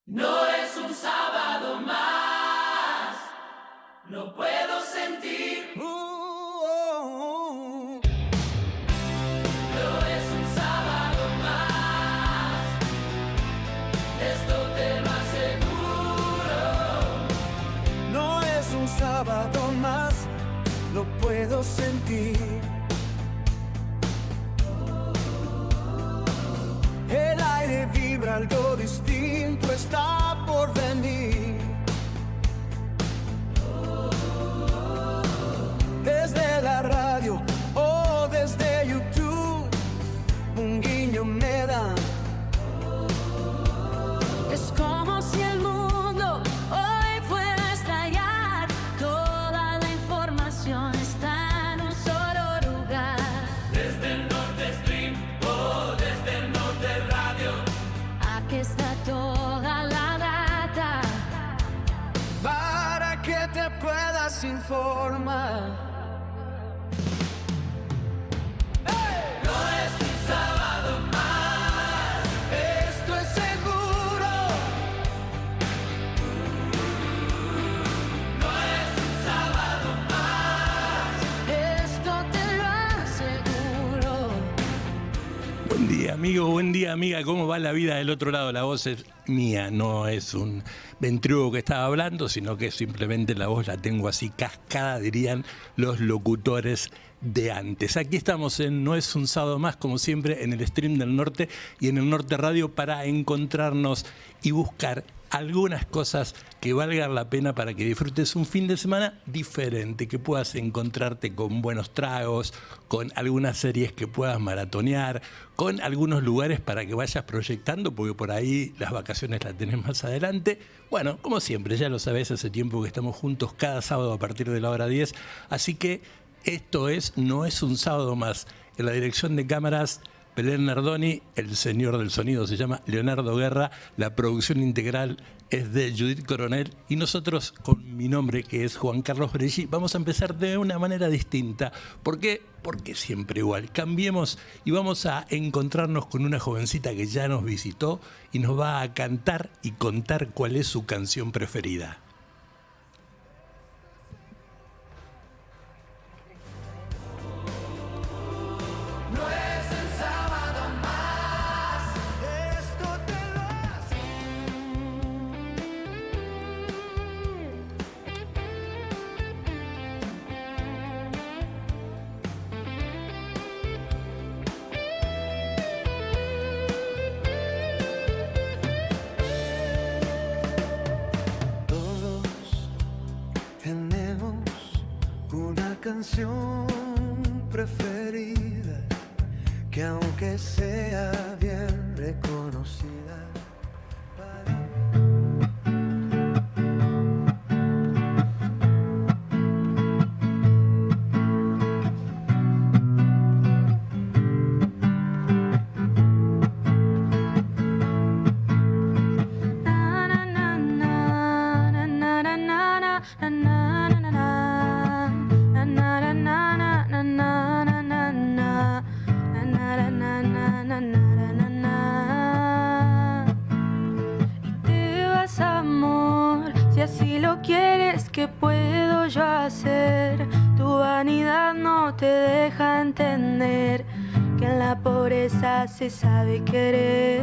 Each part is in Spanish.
No es un sábado más, lo puedo sentir. No es un sábado más, esto te lo aseguro. No es un sábado más, lo puedo sentir. El aire vibra, algo distinto está por venir. Desde la radio o desde YouTube, un guiño me dan. Es como si el mundo hoy fuera a estallar. Toda la información está en un solo lugar. Desde el Norte Stream o desde el Norte Radio, Aquí está toda la data. Para que te puedas informar. no es un sábado más, Esto es seguro. no es un sábado más. Esto te lo aseguro. Buen día, amigo, buen día, amiga. ¿Cómo va la vida del otro lado? La voz es mía, no es un ventrílogo que estaba hablando, sino que simplemente la voz la tengo así cascada, dirían los locutores de antes. Aquí estamos en No es un sábado más, como siempre, en el Stream del Norte y en el Norte Radio para encontrarnos y buscar algunas cosas que valgan la pena para que disfrutes un fin de semana diferente, que puedas encontrarte con buenos tragos, con algunas series que puedas maratonear, con algunos lugares para que vayas proyectando, porque por ahí las vacaciones las tenés más adelante. Bueno, como siempre, ya lo sabés, hace tiempo que estamos juntos cada sábado a partir de la hora 10, así que esto no es un sábado más. En la dirección de cámaras, Belén Nardoni, el señor del sonido se llama Leonardo Guerra, la producción integral es de Judith Coronel y nosotros, con mi nombre que es Juan Carlos Breggi, vamos a empezar de una manera distinta. ¿Por qué? Porque siempre igual. Cambiemos y vamos a encontrarnos con una jovencita que ya nos visitó y nos va a cantar y contar cuál es su canción preferida. No es el sábado más. Esto te lo Todos tenemos una canción preferida que aunque sea bien reconocida, Y te vas, amor, si así lo quieres, ¿qué puedo yo hacer? Tu vanidad no te deja entender que en la pobreza se sabe querer.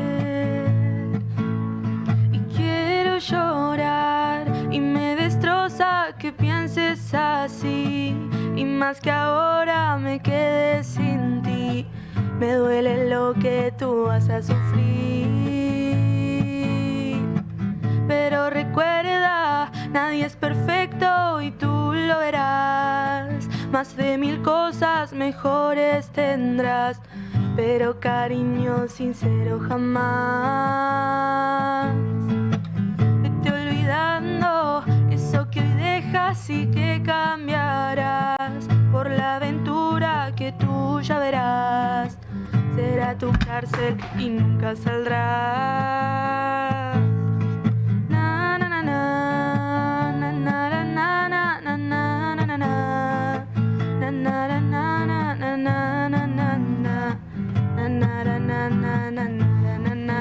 Y quiero llorar y me destroza que pienses así, y más que ahora me quedé sin ti. Me duele lo que tú vas a sufrir, pero recuerda, nadie es perfecto y tú lo verás. Más de 1000 cosas mejores tendrás, pero cariño sincero jamás. Vete olvidando eso que hoy dejas y que cambiarás por la aventura que tú ya verás. Será tu cárcel y nunca saldrás. Na na na na na na na na na na na na na na na na na na na na.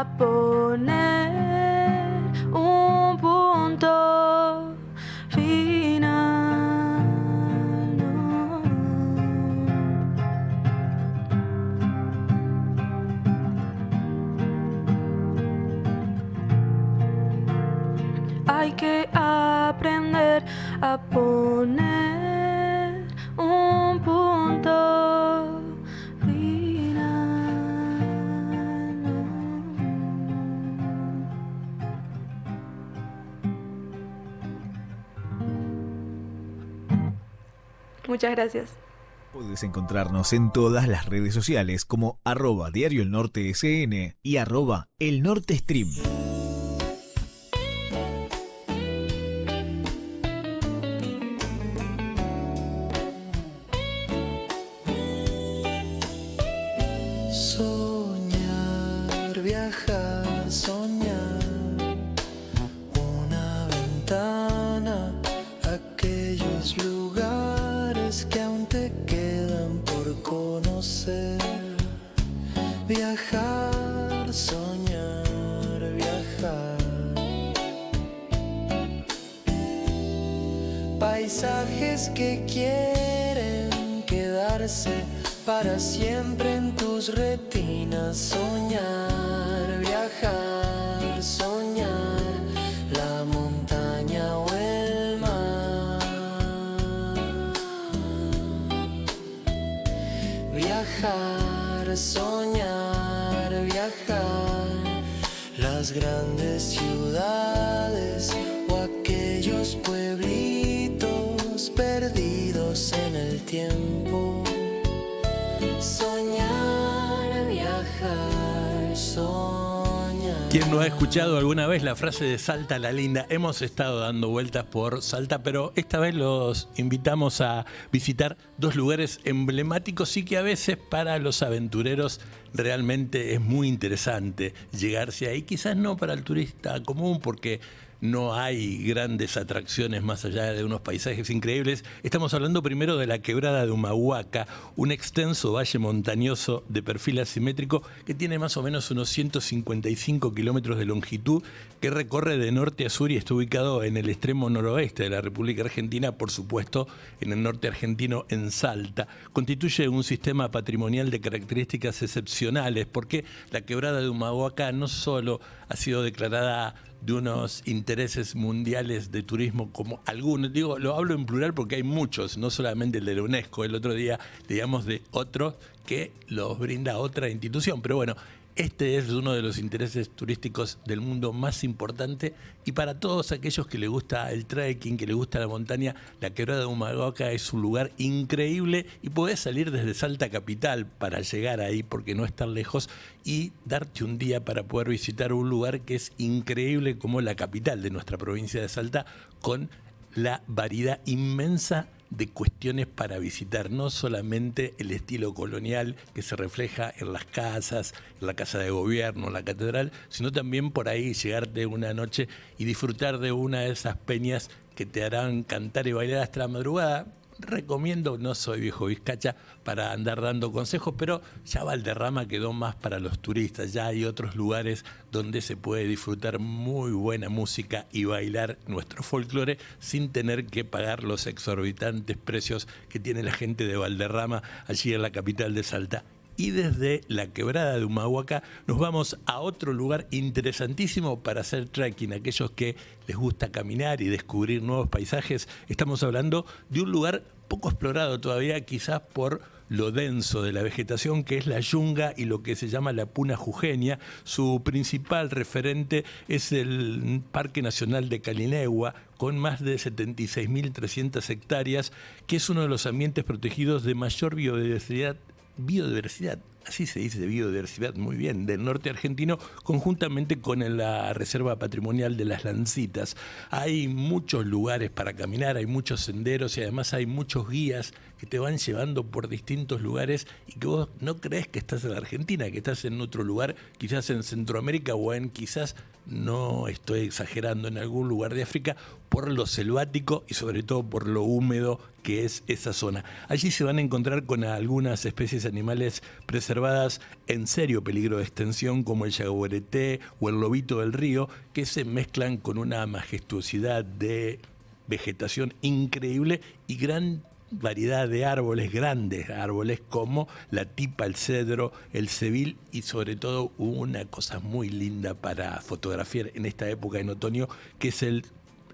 a poner un punto final. No. Hay que aprender a poner un punto final. Muchas gracias. Puedes encontrarnos en todas las redes sociales como @Diario El Norte SN y @El Norte Stream. Soñar, viajar, soñar, una ventana, aquellos lugares que aún te quedan por conocer. Viajar, soñar, viajar. Paisajes que quieren quedarse para siempre en tus retinas. Soñar, viajar, soñar, la montaña o el mar. Viajar, soñar, viajar, las grandes ciudades o aquellos pueblitos perdidos en el tiempo. Soñar, viajar, soñar. ¿Quién no ha escuchado alguna vez la frase de Salta la Linda? Hemos estado dando vueltas por Salta, pero esta vez los invitamos a visitar dos lugares emblemáticos y que a veces para los aventureros realmente es muy interesante llegarse ahí. Quizás no para el turista común, porque no hay grandes atracciones más allá de unos paisajes increíbles. Estamos hablando primero de la quebrada de Humahuaca, un extenso valle montañoso de perfil asimétrico que tiene más o menos unos 155 kilómetros de longitud, que recorre de norte a sur y está ubicado en el extremo noroeste de la República Argentina, por supuesto en el norte argentino, en Salta. Constituye un sistema patrimonial de características excepcionales, porque la quebrada de Humahuaca no solo ha sido declarada de unos intereses mundiales de turismo como algunos, digo, lo hablo en plural porque hay muchos, no solamente el de la UNESCO. El otro día digamos de otros que los brinda otra institución, pero bueno, este es uno de los intereses turísticos del mundo más importante, y para todos aquellos que les gusta el trekking, que les gusta la montaña, la quebrada de Humahuaca es un lugar increíble, y podés salir desde Salta capital para llegar ahí, porque no es tan lejos, y darte un día para poder visitar un lugar que es increíble como la capital de nuestra provincia de Salta, con la variedad inmensa de cuestiones para visitar, no solamente el estilo colonial que se refleja en las casas, en la casa de gobierno, en la catedral, sino también por ahí llegarte una noche y disfrutar de una de esas peñas que te harán cantar y bailar hasta la madrugada. Recomiendo, no soy viejo vizcacha para andar dando consejos, pero ya Valderrama quedó más para los turistas. Ya hay otros lugares donde se puede disfrutar muy buena música y bailar nuestro folclore sin tener que pagar los exorbitantes precios que tiene la gente de Valderrama allí en la capital de Salta. Y desde la quebrada de Humahuaca nos vamos a otro lugar interesantísimo para hacer trekking. Aquellos que les gusta caminar y descubrir nuevos paisajes, estamos hablando de un lugar poco explorado todavía, quizás por lo denso de la vegetación, que es la yunga y lo que se llama la puna jujeña. Su principal referente es el Parque Nacional de Calinegua, con más de 76.300 hectáreas, que es uno de los ambientes protegidos de mayor biodiversidad, así se dice, biodiversidad, muy bien, del norte argentino, conjuntamente con la Reserva Patrimonial de las Lancitas. Hay muchos lugares para caminar, hay muchos senderos y además hay muchos guías que te van llevando por distintos lugares y que vos no crees que estás en la Argentina, que estás en otro lugar, quizás en Centroamérica o en, quizás, no estoy exagerando, en algún lugar de África, por lo selvático y sobre todo por lo húmedo que es esa zona. Allí se van a encontrar con algunas especies animales preservadas en serio peligro de extinción, como el yaguareté o el lobito del río, que se mezclan con una majestuosidad de vegetación increíble y gran variedad de árboles, grandes árboles como la tipa, el cedro, el cebil y sobre todo una cosa muy linda para fotografiar en esta época en otoño, que es el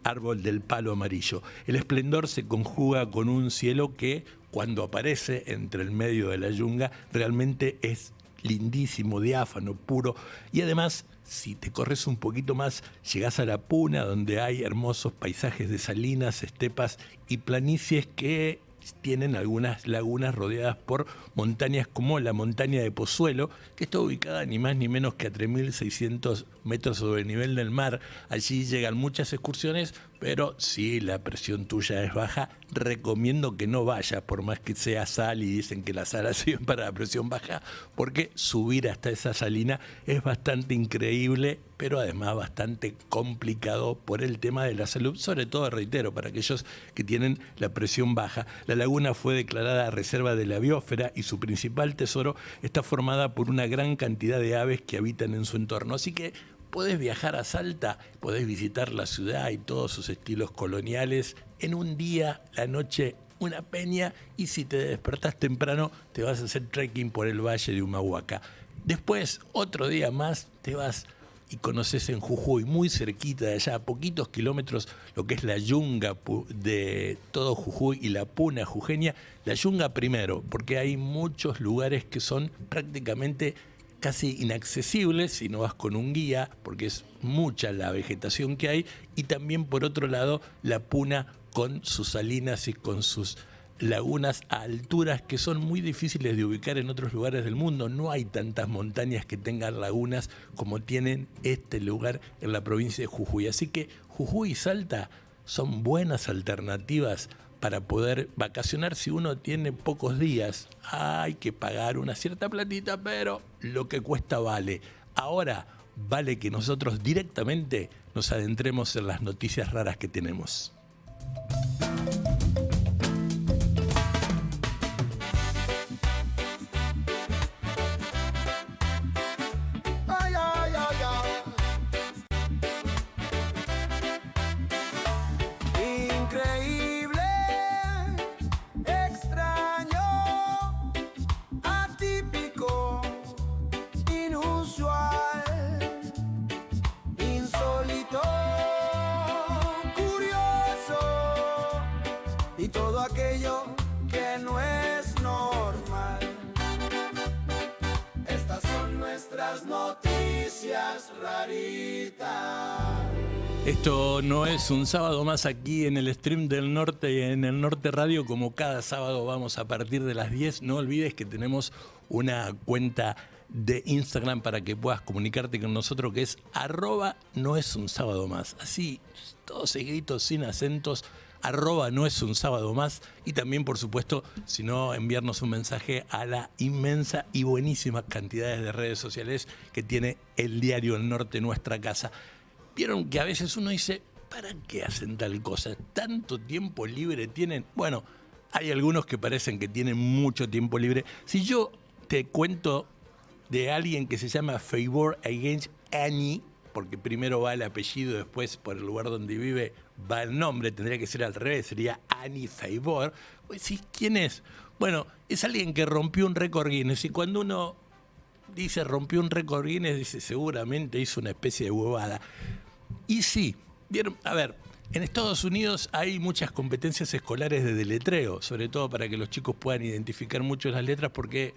árbol del palo amarillo. El esplendor se conjuga con un cielo que cuando aparece entre el medio de la yunga realmente es lindísimo, diáfano, puro, y además si te corres un poquito más llegás a la Puna, donde hay hermosos paisajes de salinas, estepas y planicies que tienen algunas lagunas rodeadas por montañas como la montaña de Pozuelo, que está ubicada ni más ni menos que a 3.600 metros sobre el nivel del mar. Allí llegan muchas excursiones, pero si la presión tuya es baja, recomiendo que no vayas, por más que sea sal y dicen que la sal sirve para la presión baja, porque subir hasta esa salina es bastante increíble, pero además bastante complicado por el tema de la salud, sobre todo, reitero, para aquellos que tienen la presión baja. La laguna fue declarada reserva de la biosfera y su principal tesoro está formada por una gran cantidad de aves que habitan en su entorno. Así que podés viajar a Salta, podés visitar la ciudad y todos sus estilos coloniales en un día, la noche, una peña, y si te despertás temprano te vas a hacer trekking por el valle de Humahuaca. Después, otro día más, te vas y conoces en Jujuy, muy cerquita de allá, a poquitos kilómetros, lo que es la yunga de todo Jujuy y la Puna jujeña. La yunga primero, porque hay muchos lugares que son prácticamente casi inaccesibles si no vas con un guía, porque es mucha la vegetación que hay, y también por otro lado la Puna con sus salinas y con sus lagunas a alturas que son muy difíciles de ubicar en otros lugares del mundo. No hay tantas montañas que tengan lagunas como tienen este lugar en la provincia de Jujuy. Así que Jujuy y Salta son buenas alternativas para poder vacacionar si uno tiene pocos días. Hay que pagar una cierta platita, pero lo que cuesta vale. Ahora vale que nosotros directamente nos adentremos en las noticias raras que tenemos. Esto no es un sábado más aquí en el stream del norte y en el Norte Radio. Como cada sábado vamos a partir de las 10. No olvides que tenemos una cuenta de Instagram para que puedas comunicarte con nosotros, que es @noesunsábadomás. Así, todos seguiditos, sin acentos, @noesunsábadomás. Y también, por supuesto, si no, enviarnos un mensaje a la inmensa y buenísimas cantidades de redes sociales que tiene el diario El Norte, nuestra casa. Vieron que a veces uno dice, ¿para qué hacen tal cosa? ¿Tanto tiempo libre tienen? Bueno, hay algunos que parecen que tienen mucho tiempo libre. Si yo te cuento de alguien que se llama Favor Against Annie, porque primero va el apellido, después por el lugar donde vive va el nombre, tendría que ser al revés, sería Annie Favor. Pues sí, ¿quién es? Bueno, es alguien que rompió un récord Guinness, y cuando uno dice rompió un récord Guinness, dice seguramente hizo una especie de huevada. Y sí, vieron, a ver, en Estados Unidos hay muchas competencias escolares de deletreo, sobre todo para que los chicos puedan identificar mucho las letras, porque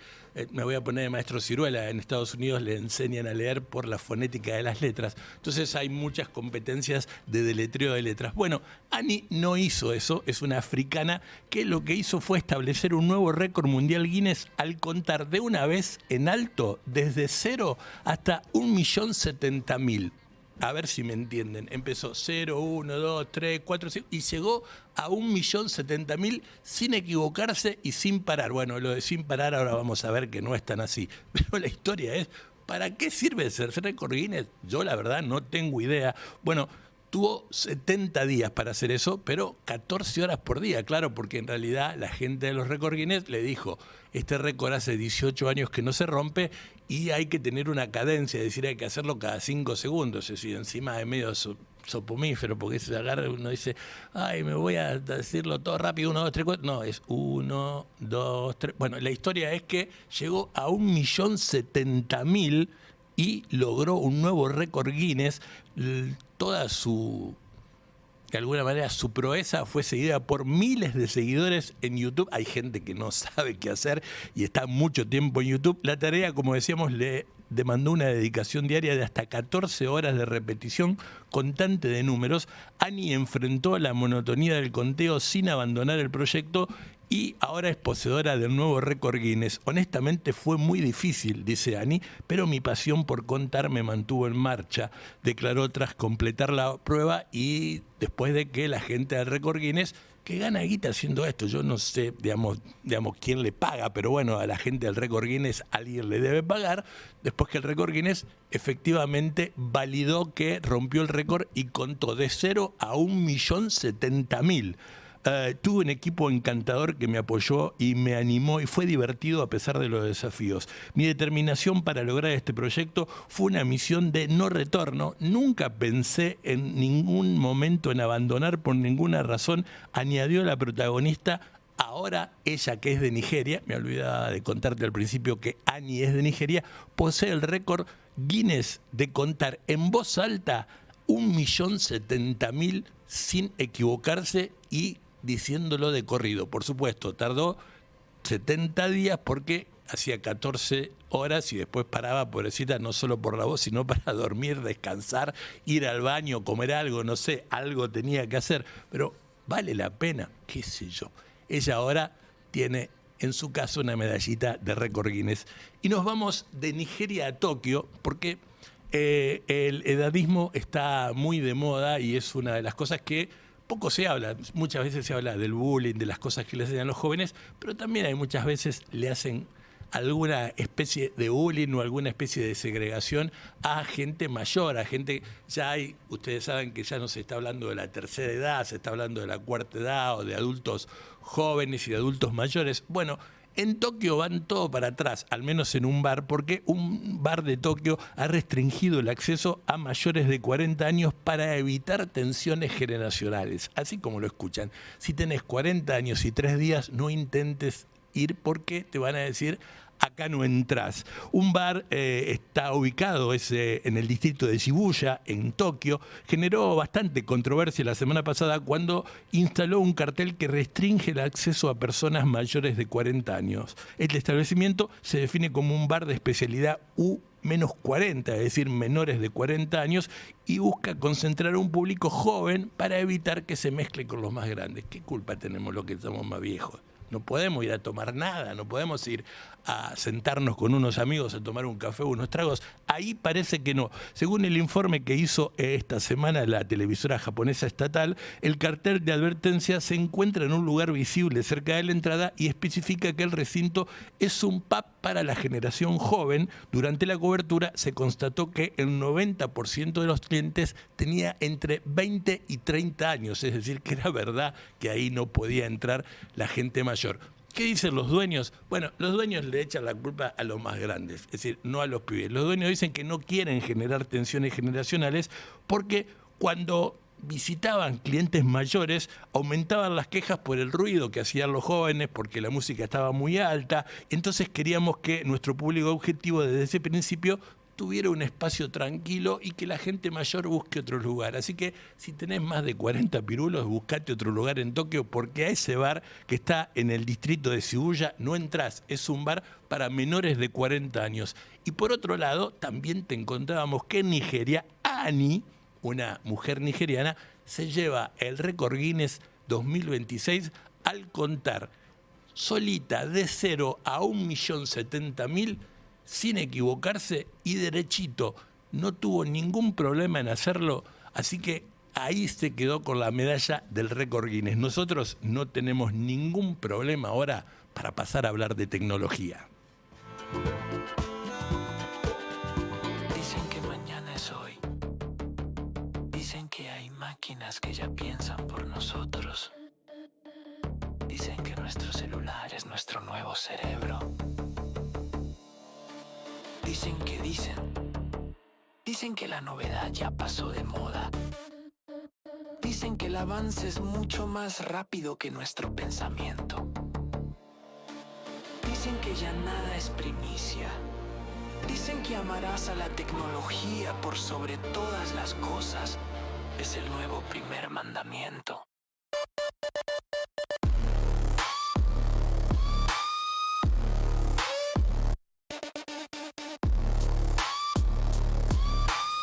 me voy a poner de maestro ciruela, en Estados Unidos le enseñan a leer por la fonética de las letras. Entonces hay muchas competencias de deletreo de letras. Bueno, Annie no hizo eso, es una africana que lo que hizo fue establecer un nuevo récord mundial Guinness al contar de una vez en alto desde 0 hasta 1.070.000. A ver si me entienden. Empezó 0, 1, 2, 3, 4, 5 y llegó a 1.070.000 sin equivocarse y sin parar. Bueno, lo de sin parar ahora vamos a ver que no es tan así. Pero la historia es, ¿para qué sirve ese récord Guinness? Yo la verdad no tengo idea. Bueno, Tuvo 70 días para hacer eso, pero 14 horas por día, claro, porque en realidad la gente de los récord Guinness le dijo, este récord hace 18 años que no se rompe y hay que tener una cadencia, es decir, hay que hacerlo cada 5 segundos, es decir, encima de medio sopomífero, porque se agarra, uno dice, ay, me voy a decirlo todo rápido, 1, 2, 3, 4, no, es 1, 2, 3, bueno, la historia es que llegó a 1.070.000 y logró un nuevo récord Guinness. Toda su, de alguna manera, su proeza fue seguida por miles de seguidores en YouTube. Hay gente que no sabe qué hacer y está mucho tiempo en YouTube. La tarea, como decíamos, le demandó una dedicación diaria de hasta 14 horas de repetición constante de números. Annie enfrentó la monotonía del conteo sin abandonar el proyecto y ahora es poseedora del nuevo récord Guinness. Honestamente fue muy difícil, dice Annie, pero mi pasión por contar me mantuvo en marcha, declaró tras completar la prueba y después de que la gente del récord Guinness, que gana guita haciendo esto, yo no sé, digamos quién le paga, pero bueno, a la gente del récord Guinness alguien le debe pagar, después que el récord Guinness efectivamente validó que rompió el récord y contó de 0 a 1.070.000. Tuve un equipo encantador que me apoyó y me animó y fue divertido a pesar de los desafíos. Mi determinación para lograr este proyecto fue una misión de no retorno. Nunca pensé en ningún momento en abandonar por ninguna razón, añadió la protagonista. Ahora ella, que es de Nigeria, me olvidaba de contarte al principio que Annie es de Nigeria, posee el récord Guinness de contar en voz alta 1.070.000 sin equivocarse y diciéndolo de corrido. Por supuesto, tardó 70 días porque hacía 14 horas y después paraba, pobrecita, no solo por la voz, sino para dormir, descansar, ir al baño, comer algo, no sé, algo tenía que hacer. Pero vale la pena, qué sé yo. Ella ahora tiene en su caso una medallita de récord Guinness. Y nos vamos de Nigeria a Tokio porque el edadismo está muy de moda y es una de las cosas que poco se habla. Muchas veces se habla del bullying, de las cosas que le hacen a los jóvenes, pero también hay muchas veces le hacen alguna especie de bullying o alguna especie de segregación a gente mayor, a gente, ya hay, ustedes saben que ya no se está hablando de la tercera edad, se está hablando de la cuarta edad o de adultos jóvenes y de adultos mayores. Bueno, en Tokio van todo para atrás, al menos en un bar, porque un bar de Tokio ha restringido el acceso a mayores de 40 años para evitar tensiones generacionales. Así como lo escuchan, si tenés 40 años y 3 días, no intentes ir porque te van a decir acá no entras. Un bar está ubicado en el distrito de Shibuya, en Tokio. Generó bastante controversia la semana pasada cuando instaló un cartel que restringe el acceso a personas mayores de 40 años. El establecimiento se define como un bar de especialidad U-40, es decir, menores de 40 años, y busca concentrar a un público joven para evitar que se mezcle con los más grandes. ¿Qué culpa tenemos los que somos más viejos? No podemos ir a tomar nada, no podemos ir a sentarnos con unos amigos a tomar un café o unos tragos. Ahí parece que no. Según el informe que hizo esta semana la televisora japonesa estatal, el cartel de advertencia se encuentra en un lugar visible cerca de la entrada y especifica que el recinto es un pub para la generación joven. Durante la cobertura se constató que el 90% de los clientes tenía entre 20 y 30 años, es decir, que era verdad que ahí no podía entrar la gente mayor. ¿Qué dicen los dueños? Bueno, los dueños le echan la culpa a los más grandes, es decir, no a los pibes. Los dueños dicen que no quieren generar tensiones generacionales porque cuando visitaban clientes mayores aumentaban las quejas por el ruido que hacían los jóvenes porque la música estaba muy alta. Entonces queríamos que nuestro público objetivo desde ese principio tuviera un espacio tranquilo y que la gente mayor busque otro lugar. Así que si tenés más de 40 pirulos, buscate otro lugar en Tokio porque a ese bar que está en el distrito de Shibuya no entrás. Es un bar para menores de 40 años. Y por otro lado, también te encontrábamos que en Nigeria, Annie, una mujer nigeriana, se lleva el récord Guinness 2026 al contar solita de 0 a 1.070.000 sin equivocarse y derechito. No tuvo ningún problema en hacerlo, así que ahí se quedó con la medalla del récord Guinness. Nosotros no tenemos ningún problema ahora para pasar a hablar de tecnología. Dicen que mañana es hoy. Dicen que hay máquinas que ya piensan por nosotros. Dicen que nuestro celular es nuestro nuevo cerebro. Dicen que la novedad ya pasó de moda. Dicen que el avance es mucho más rápido que nuestro pensamiento. Dicen que ya nada es primicia. Dicen que amarás a la tecnología por sobre todas las cosas. Es el nuevo primer mandamiento.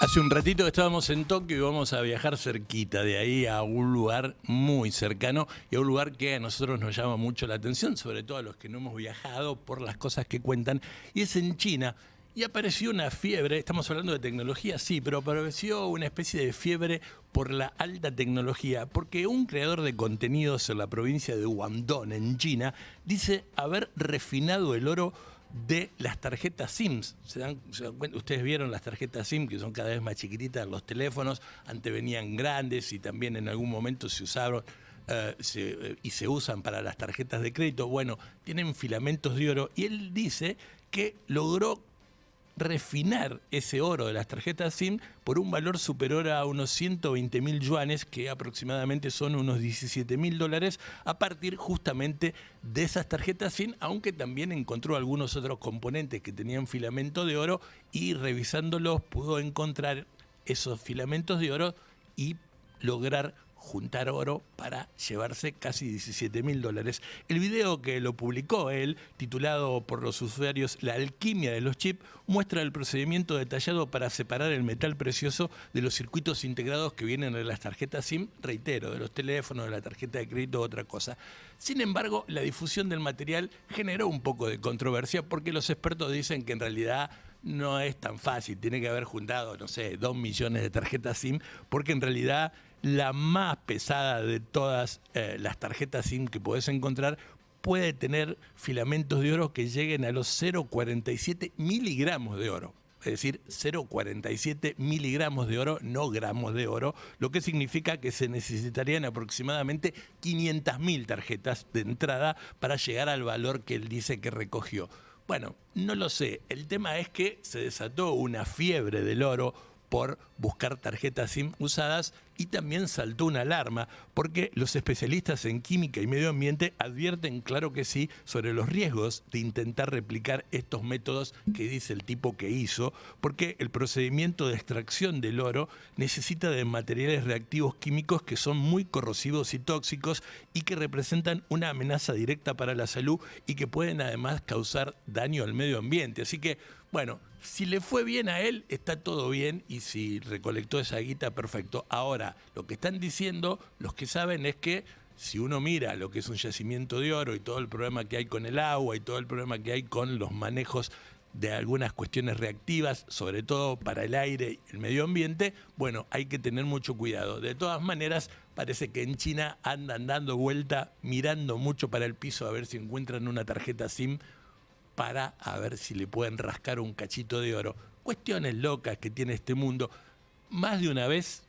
Hace un ratito estábamos en Tokio y vamos a viajar cerquita de ahí a un lugar muy cercano y a un lugar que a nosotros nos llama mucho la atención, sobre todo a los que no hemos viajado por las cosas que cuentan, y es en China. Y apareció una fiebre, estamos hablando de tecnología, sí, pero apareció una especie de fiebre por la alta tecnología, porque un creador de contenidos en la provincia de Guangdong, en China, dice haber refinado el oro de las tarjetas SIM. ¿Se dan cuenta? Ustedes vieron las tarjetas SIM, que son cada vez más chiquititas en los teléfonos, antes venían grandes y también en algún momento se usaron y se usan para las tarjetas de crédito. Bueno, tienen filamentos de oro y él dice que logró refinar ese oro de las tarjetas SIM por un valor superior a unos 120.000 yuanes, que aproximadamente son unos $17.000, a partir justamente de esas tarjetas SIM, aunque también encontró algunos otros componentes que tenían filamento de oro y revisándolos pudo encontrar esos filamentos de oro y lograr juntar oro para llevarse casi $17.000. El video que lo publicó él, titulado por los usuarios La alquimia de los chips, muestra el procedimiento detallado para separar el metal precioso de los circuitos integrados que vienen de las tarjetas SIM, reitero, de los teléfonos, de la tarjeta de crédito, otra cosa. Sin embargo, la difusión del material generó un poco de controversia porque los expertos dicen que en realidad no es tan fácil, tiene que haber juntado, 2 millones de tarjetas SIM, porque en realidad la más pesada de todas las tarjetas SIM que podés encontrar puede tener filamentos de oro que lleguen a los 0,47 miligramos de oro. Es decir, 0,47 miligramos de oro, no gramos de oro, lo que significa que se necesitarían aproximadamente 500.000 tarjetas de entrada para llegar al valor que él dice que recogió. Bueno, no lo sé. El tema es que se desató una fiebre del oro por buscar tarjetas SIM usadas y también saltó una alarma porque los especialistas en química y medio ambiente advierten, claro que sí, sobre los riesgos de intentar replicar estos métodos que dice el tipo que hizo, porque el procedimiento de extracción del oro necesita de materiales reactivos químicos que son muy corrosivos y tóxicos y que representan una amenaza directa para la salud y que pueden además causar daño al medio ambiente. Así que, bueno, si le fue bien a él, está todo bien, y si recolectó esa guita, perfecto. Ahora, lo que están diciendo los que saben es que si uno mira lo que es un yacimiento de oro y todo el problema que hay con el agua y todo el problema que hay con los manejos de algunas cuestiones reactivas, sobre todo para el aire y el medio ambiente, bueno, hay que tener mucho cuidado. De todas maneras, parece que en China andan dando vuelta, mirando mucho para el piso a ver si encuentran una tarjeta SIM para a ver si le pueden rascar un cachito de oro. Cuestiones locas que tiene este mundo. Más de una vez,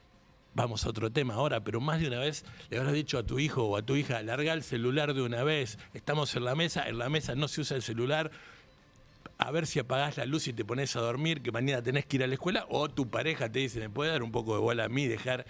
vamos a otro tema ahora, pero más de una vez le habrás dicho a tu hijo o a tu hija, larga el celular de una vez, estamos en la mesa no se usa el celular, a ver si apagás la luz y te pones a dormir, que mañana tenés que ir a la escuela, o tu pareja te dice, ¿me puede dar un poco de bola a mí, dejar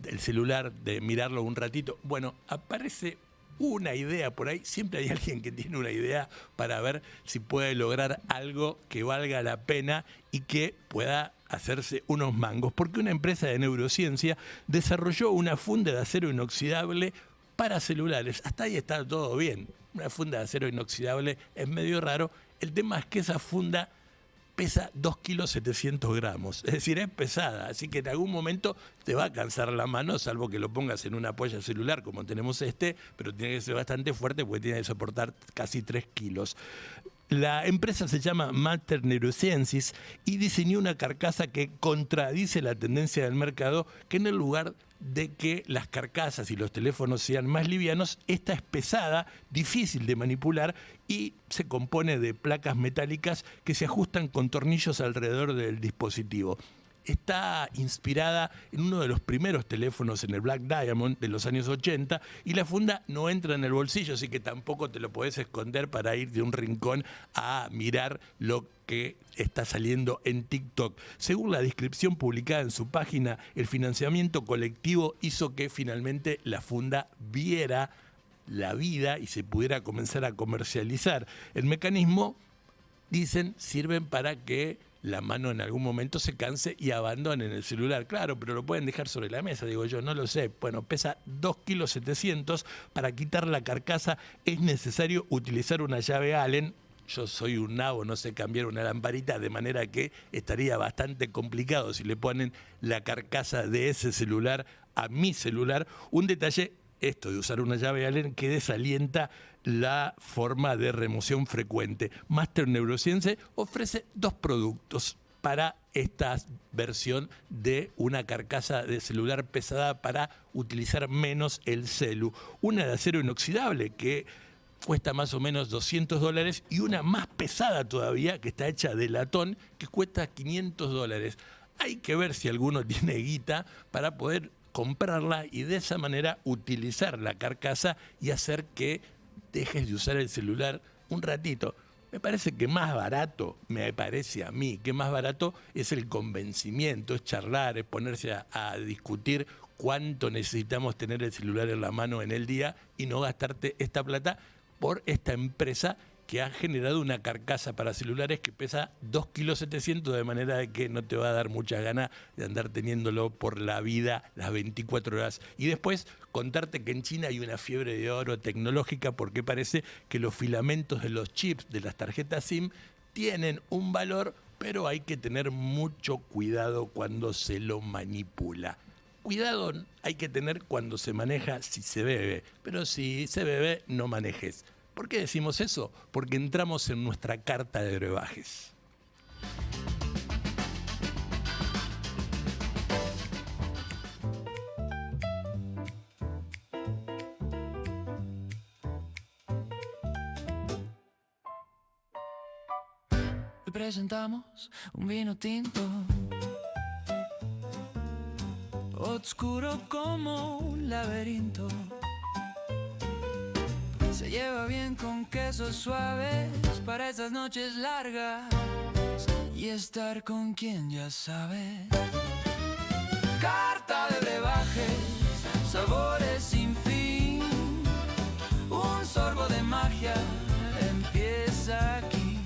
el celular, de mirarlo un ratito? Bueno, aparece una idea por ahí, siempre hay alguien que tiene una idea para ver si puede lograr algo que valga la pena y que pueda hacerse unos mangos, porque una empresa de neurociencia desarrolló una funda de acero inoxidable para celulares. Hasta ahí está todo bien. Una funda de acero inoxidable es medio raro. El tema es que esa funda pesa 2,7 kilogramos, es decir, es pesada, así que en algún momento te va a cansar la mano, salvo que lo pongas en una polla celular como tenemos pero tiene que ser bastante fuerte porque tiene que soportar casi 3 kilos. La empresa se llama Matter Neurosciences y diseñó una carcasa que contradice la tendencia del mercado, que en el lugar de que las carcasas y los teléfonos sean más livianos, esta es pesada, difícil de manipular y se compone de placas metálicas que se ajustan con tornillos alrededor del dispositivo. está inspirada en uno de los primeros teléfonos en el Black Diamond de los años 80 y la funda no entra en el bolsillo, así que tampoco te lo podés esconder para ir de un rincón a mirar lo que está saliendo en TikTok. Según la descripción publicada en su página, el financiamiento colectivo hizo que finalmente la funda viera la vida y se pudiera comenzar a comercializar. El mecanismo, dicen, sirven para que la mano en algún momento se canse y abandonen el celular. Claro, pero lo pueden dejar sobre la mesa, digo yo, no lo sé. Bueno, pesa 2,7 kilos. Para quitar la carcasa es necesario utilizar una llave Allen. Yo soy un nabo, no sé cambiar una lamparita, de manera que estaría bastante complicado si le ponen la carcasa de ese celular a mi celular. Un detalle, esto de usar una llave Allen, que desalienta la forma de remoción frecuente. Master Neuroscience ofrece 2 productos para esta versión de una carcasa de celular pesada para utilizar menos el celu. Una de acero inoxidable que cuesta más o menos $200 y una más pesada todavía que está hecha de latón que cuesta $500. Hay que ver si alguno tiene guita para poder comprarla y de esa manera utilizar la carcasa y hacer que dejes de usar el celular un ratito. Me parece que más barato, me parece a mí, que más barato es el convencimiento, es charlar, es ponerse a discutir cuánto necesitamos tener el celular en la mano en el día y no gastarte esta plata por esta empresa que ha generado una carcasa para celulares que pesa 2,7 kilos, de manera de que no te va a dar muchas ganas de andar teniéndolo por la vida las 24 horas. Y después contarte que en China hay una fiebre de oro tecnológica porque parece que los filamentos de los chips de las tarjetas SIM tienen un valor, pero hay que tener mucho cuidado cuando se lo manipula. Cuidado hay que tener cuando se maneja si se bebe, pero si se bebe no manejes. ¿Por qué decimos eso? Porque entramos en nuestra carta de brebajes. Hoy presentamos un vino tinto, oscuro como un laberinto. Se lleva bien con quesos suaves para esas noches largas y estar con quien ya sabe. Carta de brebajes, sabores sin fin. Un sorbo de magia empieza aquí.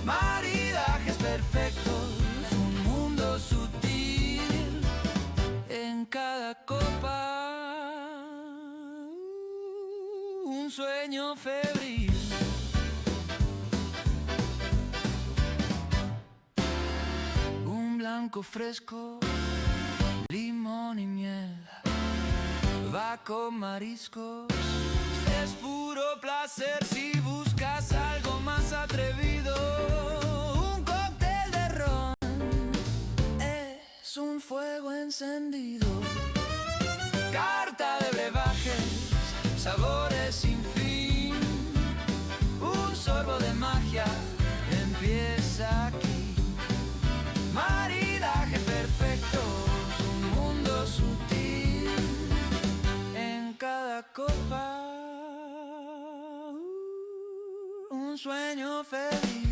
Maridajes perfectos, un mundo sutil en cada copa. Un sueño febril. Un blanco fresco, limón y miel. Va con mariscos. Es puro placer si buscas algo más atrevido. Un cóctel de ron es un fuego encendido. Carta de brebajes, sabores sin fin. Un sorbo de magia empieza aquí. Maridaje perfecto, un mundo sutil en cada copa. Un sueño feliz.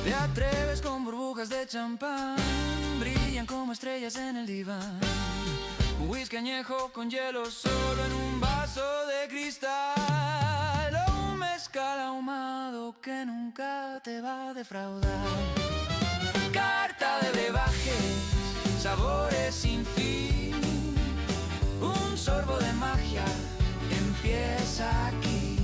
Te atreves con burbujas de champán, brillan como estrellas en el diván. Un whisky añejo con hielo solo en un vaso de cristal. O un mezcal ahumado que nunca te va a defraudar. Carta de brebajes, sabores sin fin. Un sorbo de magia empieza aquí.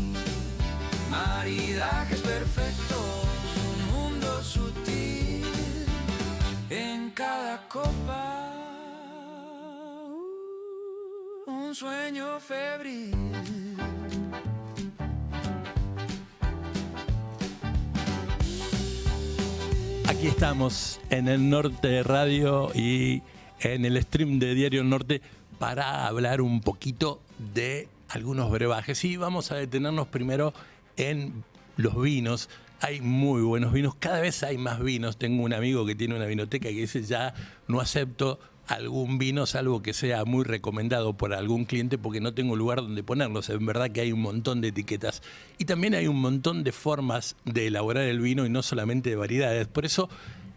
Maridajes perfectos, un mundo sutil en cada copa. Un sueño febril. Aquí estamos en el Norte Radio y en el stream de Diario El Norte para hablar un poquito de algunos brebajes. Y vamos a detenernos primero en los vinos Hay muy buenos vinos, cada vez hay más vinos. Tengo un amigo que tiene una vinoteca que dice ya no acepto algún vino salvo que sea muy recomendado por algún cliente porque no tengo lugar donde ponerlos. En verdad que hay un montón de etiquetas y también hay un montón de formas de elaborar el vino y no solamente de variedades. Por eso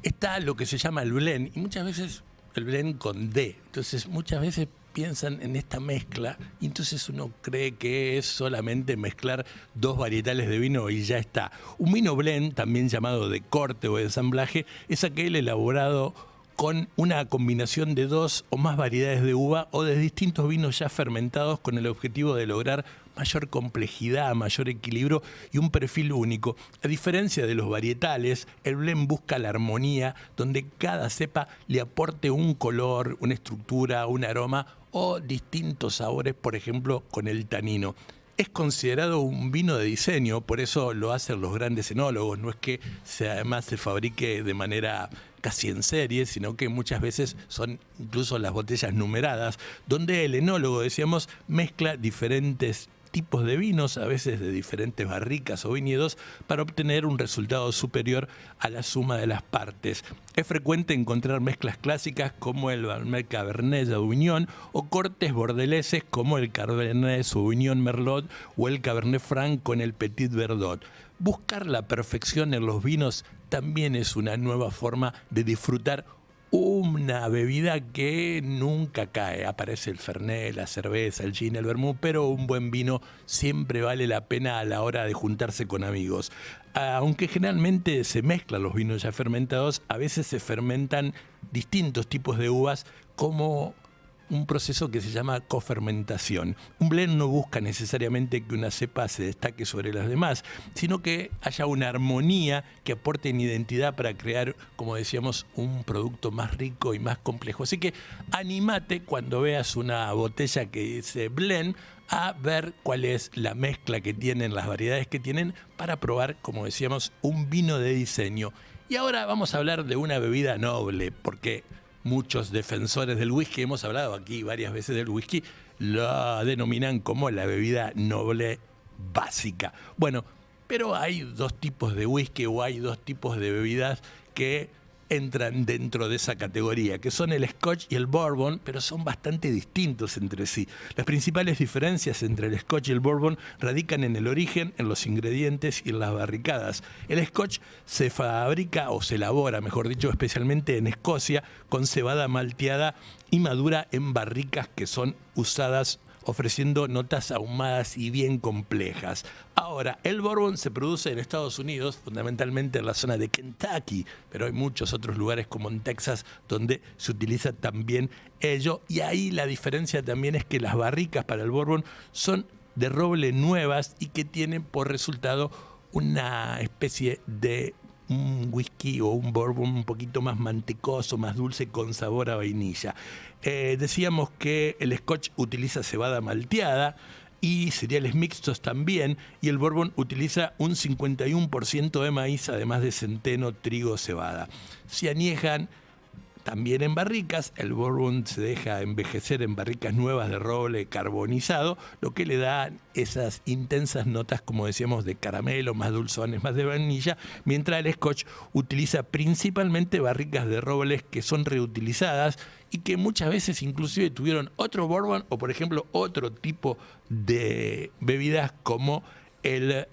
está lo que se llama el blend y muchas veces el blend con D. Entonces muchas veces piensan en esta mezcla y entonces uno cree que es solamente mezclar dos varietales de vino y ya está. Un vino blend, también llamado de corte o de ensamblaje, es aquel elaborado con una combinación de dos o más variedades de uva o de distintos vinos ya fermentados con el objetivo de lograr mayor complejidad, mayor equilibrio y un perfil único. A diferencia de los varietales, el blend busca la armonía donde cada cepa le aporte un color, una estructura, un aroma o distintos sabores, por ejemplo, con el tanino. Es considerado un vino de diseño, por eso lo hacen los grandes enólogos. No es que además se fabrique de manera casi en serie, sino que muchas veces son incluso las botellas numeradas, donde el enólogo, decíamos, mezcla diferentes tipos de vinos, a veces de diferentes barricas o viñedos, para obtener un resultado superior a la suma de las partes. Es frecuente encontrar mezclas clásicas como el Cabernet Sauvignon o cortes bordeleses como el Cabernet Sauvignon Merlot o el Cabernet Franc con el Petit Verdot. Buscar la perfección en los vinos también es una nueva forma de disfrutar una bebida que nunca cae. Aparece el Fernet, la cerveza, el gin, el vermut, pero un buen vino siempre vale la pena a la hora de juntarse con amigos. Aunque generalmente se mezclan los vinos ya fermentados, a veces se fermentan distintos tipos de uvas como un proceso que se llama cofermentación. Un blend no busca necesariamente que una cepa se destaque sobre las demás, sino que haya una armonía que aporte en identidad para crear, como decíamos, un producto más rico y más complejo. Así que anímate cuando veas una botella que dice blend a ver cuál es la mezcla que tienen, las variedades que tienen, para probar, como decíamos, un vino de diseño. Y ahora vamos a hablar de una bebida noble, porque muchos defensores del whisky, hemos hablado aquí varias veces del whisky, lo denominan como la bebida noble básica. Bueno, pero hay dos tipos de whisky o hay dos tipos de bebidas que entran dentro de esa categoría, que son el Scotch y el Bourbon, pero son bastante distintos entre sí. Las principales diferencias entre el Scotch y el Bourbon radican en el origen, en los ingredientes y en las barricadas. El Scotch se fabrica o se elabora, mejor dicho, especialmente en Escocia, con cebada malteada y madura en barricas que son usadas ofreciendo notas ahumadas y bien complejas. Ahora, el Bourbon se produce en Estados Unidos, fundamentalmente en la zona de Kentucky, pero hay muchos otros lugares como en Texas donde se utiliza también ello, y ahí la diferencia también es que las barricas para el Bourbon son de roble nuevas y que tienen por resultado una especie de un whisky o un bourbon un poquito más mantecoso, más dulce, con sabor a vainilla. Decíamos que el Scotch utiliza cebada malteada y cereales mixtos también, y el bourbon utiliza un 51% de maíz, además de centeno, trigo, cebada. Se añejan también en barricas. El bourbon se deja envejecer en barricas nuevas de roble carbonizado, lo que le da esas intensas notas, como decíamos, de caramelo, más dulzones, más de vainilla, mientras el Scotch utiliza principalmente barricas de robles que son reutilizadas y que muchas veces inclusive tuvieron otro bourbon o, por ejemplo, otro tipo de bebidas como el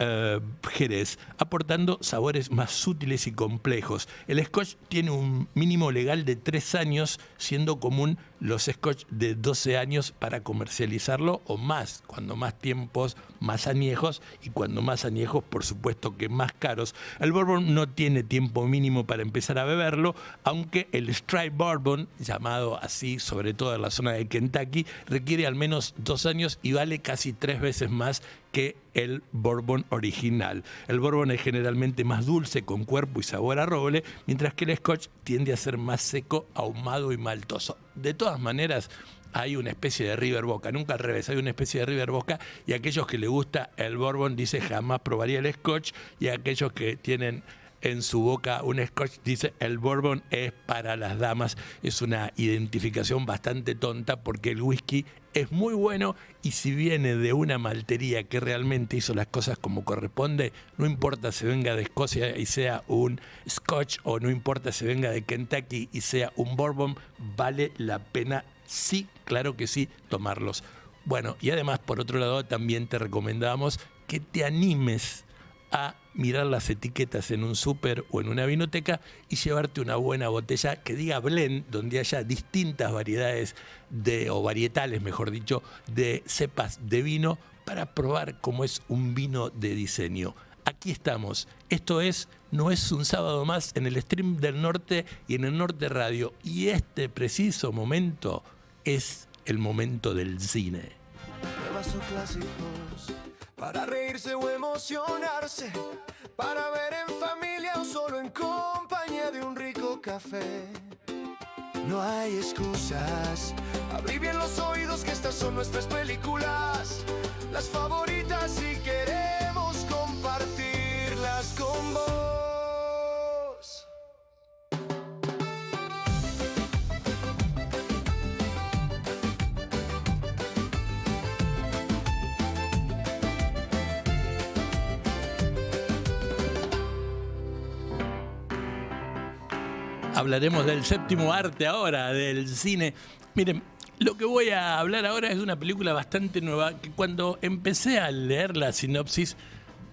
Jerez, aportando sabores más sutiles y complejos. El Scotch tiene un mínimo legal de 3 años, siendo común los Scotch de 12 años para comercializarlo o más, cuando más tiempos, más añejos, y cuando más añejos, por supuesto que más caros. El Bourbon no tiene tiempo mínimo para empezar a beberlo, aunque el Straight Bourbon, llamado así sobre todo en la zona de Kentucky, requiere al menos 2 años y vale casi 3 veces más que el Bourbon original. El Bourbon es generalmente más dulce, con cuerpo y sabor a roble, mientras que el Scotch tiende a ser más seco, ahumado y maltoso. De todas maneras, hay una especie de River Boca, nunca al revés, hay una especie de River Boca, y aquellos que les gusta el Bourbon dice jamás probaría el Scotch, y aquellos que tienen en su boca un scotch, dice el bourbon es para las damas. Es una identificación bastante tonta porque el whisky es muy bueno y si viene de una maltería que realmente hizo las cosas como corresponde, no importa si venga de Escocia y sea un scotch o no importa si venga de Kentucky y sea un bourbon, vale la pena, sí, claro que sí, tomarlos. Bueno, y además, por otro lado, también te recomendamos que te animes a mirar las etiquetas en un súper o en una vinoteca y llevarte una buena botella que diga blend, donde haya distintas variedades o varietales, mejor dicho, de cepas de vino para probar cómo es un vino de diseño. Aquí estamos. Esto no es un sábado más en el Stream del Norte y en el Norte Radio. Y este preciso momento es el momento del cine. Pruebas o clásicos, para reírse o emocionarse, para ver en familia o solo en compañía de un rico café. No hay excusas, abrí bien los oídos que estas son nuestras películas, las favoritas y queremos compartirlas con vos. Hablaremos del séptimo arte ahora, del cine. Miren, lo que voy a hablar ahora es de una película bastante nueva que cuando empecé a leer la sinopsis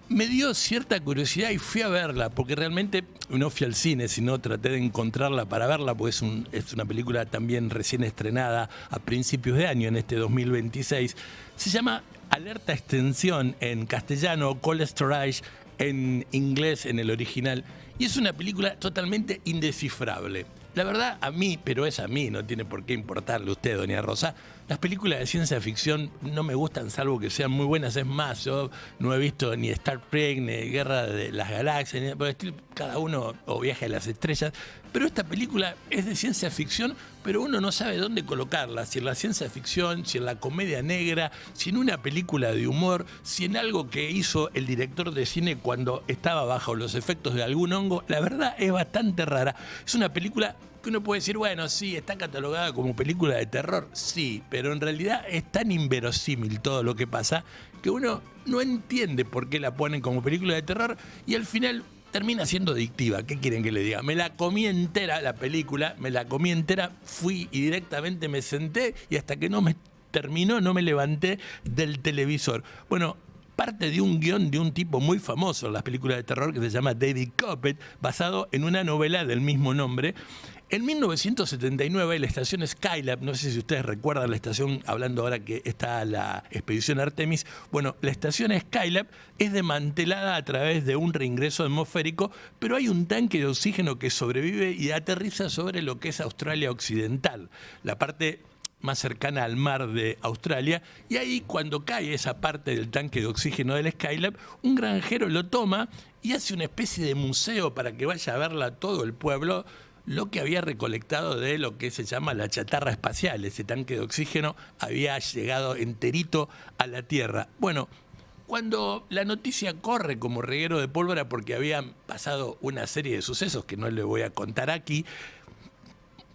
me dio cierta curiosidad y fui a verla, porque realmente no fui al cine, sino traté de encontrarla para verla, porque es una película también recién estrenada a principios de año, en este 2026. Se llama Alerta Extensión en castellano, Cold Storage en inglés, en el original. Y es una película totalmente indescifrable. La verdad, a mí, pero es a mí, no tiene por qué importarle a usted, doña Rosa, las películas de ciencia ficción no me gustan salvo que sean muy buenas. Es más, yo no he visto ni Star Trek, ni Guerra de las Galaxias, ni por el estilo, cada uno o Viaje a las Estrellas. Pero esta película es de ciencia ficción, pero uno no sabe dónde colocarla, si en la ciencia ficción, si en la comedia negra, si en una película de humor, si en algo que hizo el director de cine cuando estaba bajo los efectos de algún hongo. La verdad es bastante rara. Es una película que uno puede decir, bueno, sí, está catalogada como película de terror, sí, pero en realidad es tan inverosímil todo lo que pasa que uno no entiende por qué la ponen como película de terror y al final termina siendo adictiva. ¿Qué quieren que le diga? Me la comí entera la película, fui y directamente me senté y hasta que no me terminó no me levanté del televisor. Bueno, parte de un guión de un tipo muy famoso en las películas de terror que se llama David Coppett, basado en una novela del mismo nombre. En 1979 la estación Skylab, no sé si ustedes recuerdan la estación, hablando ahora que está la expedición Artemis, bueno, la estación Skylab es desmantelada a través de un reingreso atmosférico, pero hay un tanque de oxígeno que sobrevive y aterriza sobre lo que es Australia Occidental, la parte más cercana al mar de Australia, y ahí cuando cae esa parte del tanque de oxígeno del Skylab, un granjero lo toma y hace una especie de museo para que vaya a verla todo el pueblo, lo que había recolectado de lo que se llama la chatarra espacial. Ese tanque de oxígeno había llegado enterito a la Tierra. Bueno, cuando la noticia corre como reguero de pólvora porque habían pasado una serie de sucesos que no le voy a contar aquí,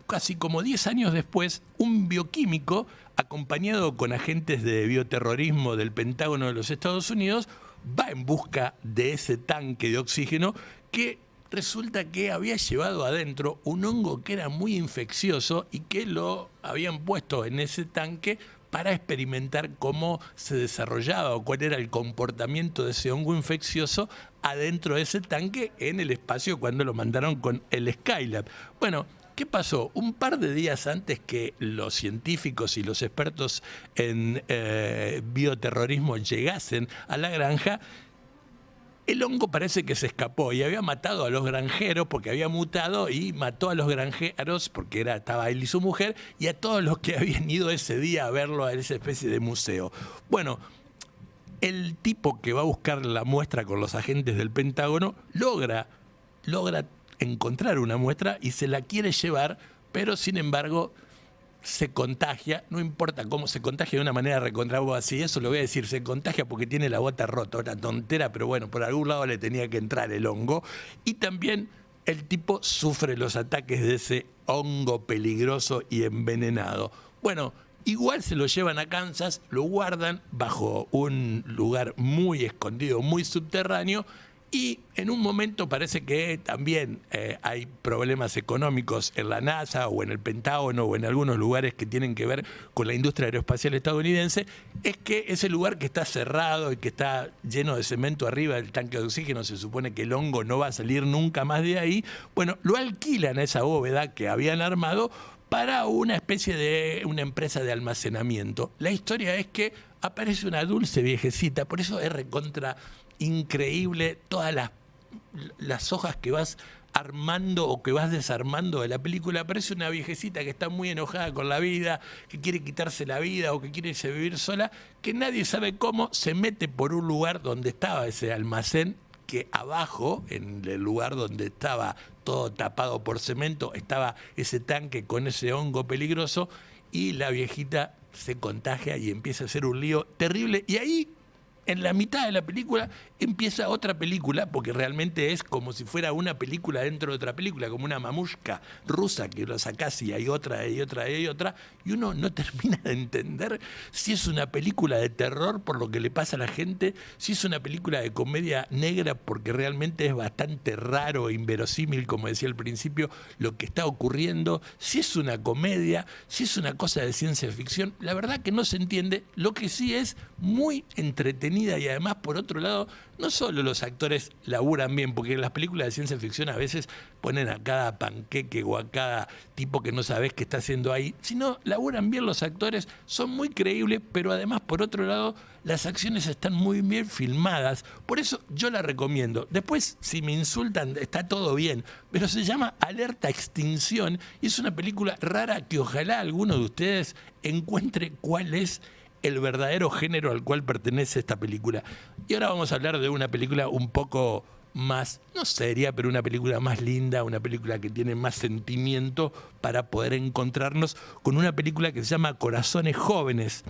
casi como 10 años después, un bioquímico, acompañado con agentes de bioterrorismo del Pentágono de los Estados Unidos, va en busca de ese tanque de oxígeno que resulta que había llevado adentro un hongo que era muy infeccioso y que lo habían puesto en ese tanque para experimentar cómo se desarrollaba o cuál era el comportamiento de ese hongo infeccioso adentro de ese tanque en el espacio cuando lo mandaron con el Skylab. Bueno, ¿qué pasó? Un par de días antes que los científicos y los expertos en bioterrorismo llegasen a la granja, el hongo parece que se escapó y había matado a los granjeros porque había mutado y mató a los granjeros porque estaba él y su mujer y a todos los que habían ido ese día a verlo a esa especie de museo. Bueno, el tipo que va a buscar la muestra con los agentes del Pentágono logra encontrar una muestra y se la quiere llevar, pero sin embargo se contagia, no importa cómo se contagia, de una manera recontraboba así, eso lo voy a decir, se contagia porque tiene la bota rota, una tontera, pero bueno, por algún lado le tenía que entrar el hongo. Y también el tipo sufre los ataques de ese hongo peligroso y envenenado. Bueno, igual se lo llevan a Kansas, lo guardan bajo un lugar muy escondido, muy subterráneo, y en un momento parece que también hay problemas económicos en la NASA o en el Pentágono o en algunos lugares que tienen que ver con la industria aeroespacial estadounidense. Es que ese lugar que está cerrado y que está lleno de cemento arriba del tanque de oxígeno, se supone que el hongo no va a salir nunca más de ahí. Bueno, lo alquilan a esa bóveda que habían armado para una especie de una empresa de almacenamiento. La historia es que aparece una dulce viejecita, por eso es recontra increíble todas las hojas que vas armando o que vas desarmando de la película. Aparece una viejecita que está muy enojada con la vida, que quiere quitarse la vida o que quiere irse a vivir sola, que nadie sabe cómo se mete por un lugar donde estaba ese almacén, que abajo, en el lugar donde estaba todo tapado por cemento, estaba ese tanque con ese hongo peligroso, y la viejita se contagia y empieza a hacer un lío terrible. Y ahí, en la mitad de la película, empieza otra película, porque realmente es como si fuera una película dentro de otra película, como una mamushka rusa que lo sacás y hay otra, y otra, y otra, y uno no termina de entender si es una película de terror por lo que le pasa a la gente, si es una película de comedia negra porque realmente es bastante raro e inverosímil, como decía al principio, lo que está ocurriendo, si es una comedia, si es una cosa de ciencia ficción. La verdad que no se entiende. Lo que sí es muy entretenida, y además, por otro lado, no solo los actores laburan bien, porque en las películas de ciencia ficción a veces ponen a cada panqueque o a cada tipo que no sabes qué está haciendo ahí, sino laburan bien los actores, son muy creíbles, pero además, por otro lado, las acciones están muy bien filmadas. Por eso yo la recomiendo. Después, si me insultan, está todo bien, pero se llama Alerta Extinción y es una película rara que ojalá alguno de ustedes encuentre cuál es el verdadero género al cual pertenece esta película. Y ahora vamos a hablar de una película un poco más, no seria, pero una película más linda, una película que tiene más sentimiento, para poder encontrarnos con una película que se llama Corazones Jóvenes.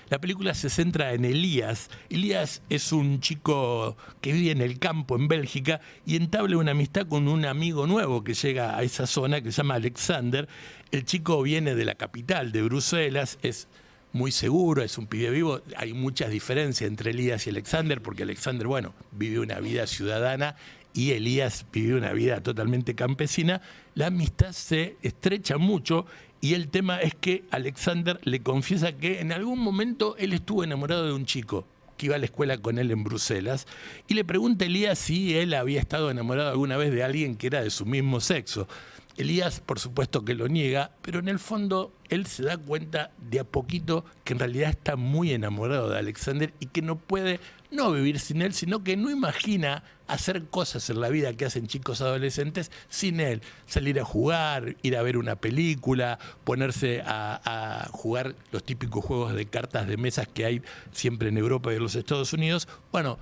La película se centra en Elías. Elías es un chico que vive en el campo en Bélgica y entabla una amistad con un amigo nuevo que llega a esa zona, que se llama Alexander. El chico viene de la capital, de Bruselas, es muy seguro, es un pibe vivo. Hay muchas diferencias entre Elías y Alexander, porque Alexander, bueno, vive una vida ciudadana y Elías vive una vida totalmente campesina. La amistad se estrecha mucho y el tema es que Alexander le confiesa que en algún momento él estuvo enamorado de un chico que iba a la escuela con él en Bruselas, y le pregunta a Elías si él había estado enamorado alguna vez de alguien que era de su mismo sexo. Elías, por supuesto que lo niega, pero en el fondo él se da cuenta de a poquito que en realidad está muy enamorado de Alexander y que no puede no vivir sin él, sino que no imagina hacer cosas en la vida que hacen chicos adolescentes sin él. Salir a jugar, ir a ver una película, ponerse a jugar los típicos juegos de cartas de mesas que hay siempre en Europa y en los Estados Unidos. Bueno,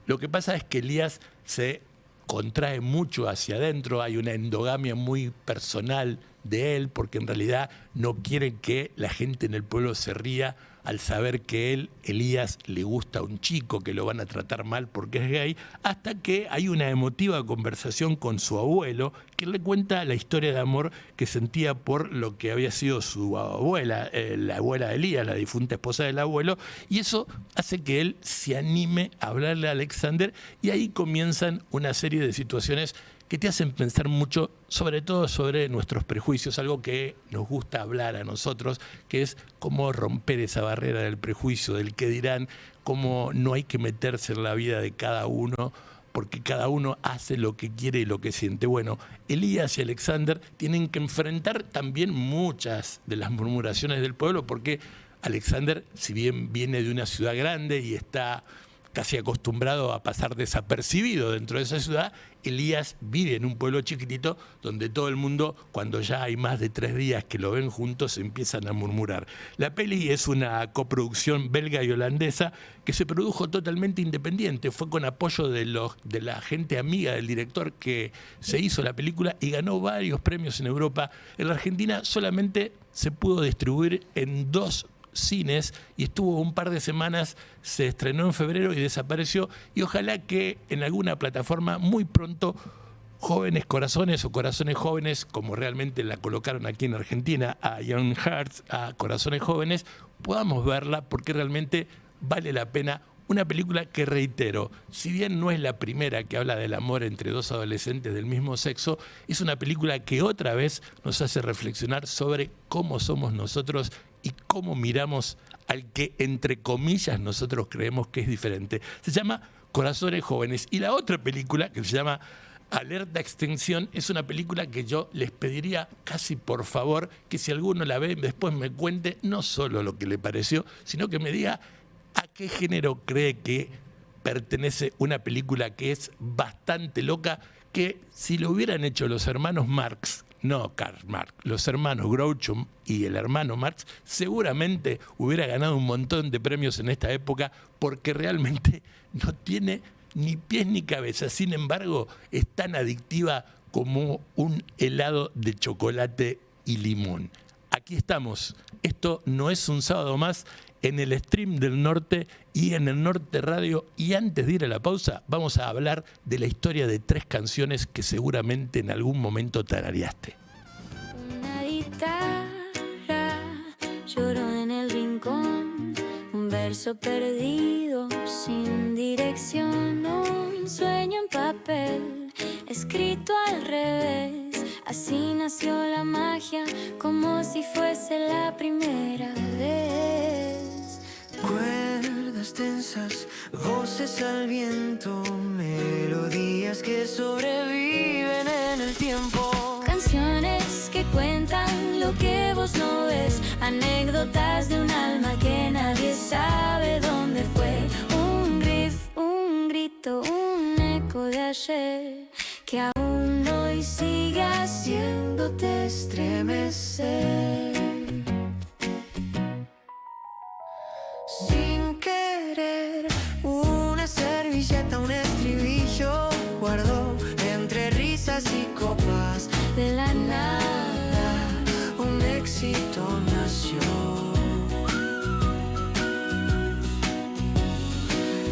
lo que pasa es que Elías se contrae mucho hacia adentro, hay una endogamia muy personal de él, porque en realidad no quiere que la gente en el pueblo se ría al saber que él, Elías, le gusta a un chico, que lo van a tratar mal porque es gay, hasta que hay una emotiva conversación con su abuelo, que le cuenta la historia de amor que sentía por lo que había sido su abuela, la abuela de Elías, la difunta esposa del abuelo, y eso hace que él se anime a hablarle a Alexander, y ahí comienzan una serie de situaciones que te hacen pensar mucho, sobre todo sobre nuestros prejuicios, algo que nos gusta hablar a nosotros, que es cómo romper esa barrera del prejuicio, del qué dirán, cómo no hay que meterse en la vida de cada uno, porque cada uno hace lo que quiere y lo que siente. Bueno, Elías y Alexander tienen que enfrentar también muchas de las murmuraciones del pueblo, porque Alexander, si bien viene de una ciudad grande y está casi acostumbrado a pasar desapercibido dentro de esa ciudad, Elías vive en un pueblo chiquitito donde todo el mundo, cuando ya hay más de 3 días que lo ven juntos, empiezan a murmurar. La peli es una coproducción belga y holandesa que se produjo totalmente independiente. Fue con apoyo de la gente amiga del director que se hizo la película y ganó varios premios en Europa. En la Argentina solamente se pudo distribuir en 2 cines y estuvo un par de semanas, se estrenó en febrero y desapareció, y ojalá que en alguna plataforma muy pronto Jóvenes Corazones o Corazones Jóvenes, como realmente la colocaron aquí en Argentina, a Young Hearts, a Corazones Jóvenes, podamos verla porque realmente vale la pena. Una película que, reitero, si bien no es la primera que habla del amor entre 2 adolescentes del mismo sexo, es una película que otra vez nos hace reflexionar sobre cómo somos nosotros y cómo miramos al que, entre comillas, nosotros creemos que es diferente. Se llama Corazones Jóvenes. Y la otra película, que se llama Alerta Extinción, es una película que yo les pediría casi por favor que si alguno la ve después me cuente no solo lo que le pareció, sino que me diga a qué género cree que pertenece una película que es bastante loca, que si lo hubieran hecho los hermanos Marx, no Karl Marx, los hermanos Groucho y el hermano Marx, seguramente hubiera ganado un montón de premios en esta época, porque realmente no tiene ni pies ni cabeza. Sin embargo, es tan adictiva como un helado de chocolate y limón. Aquí estamos. Esto no es un sábado más en el stream del Norte y en el Norte Radio. Y antes de ir a la pausa, vamos a hablar de la historia de 3 canciones que seguramente en algún momento tarareaste. Una guitarra lloró en el rincón, un verso perdido sin dirección, un sueño en papel escrito al revés. Así nació la magia, como si fuese la primera vez. Cuerdas tensas, voces al viento, melodías que sobreviven en el tiempo. Canciones que cuentan lo que vos no ves, anécdotas de un alma que nadie sabe dónde fue. Un riff, un grito, un eco de ayer, que aún hoy sigue haciéndote estremecer. Sin querer, una servilleta, un estribillo guardó entre risas y copas. De la nada, Un éxito nació.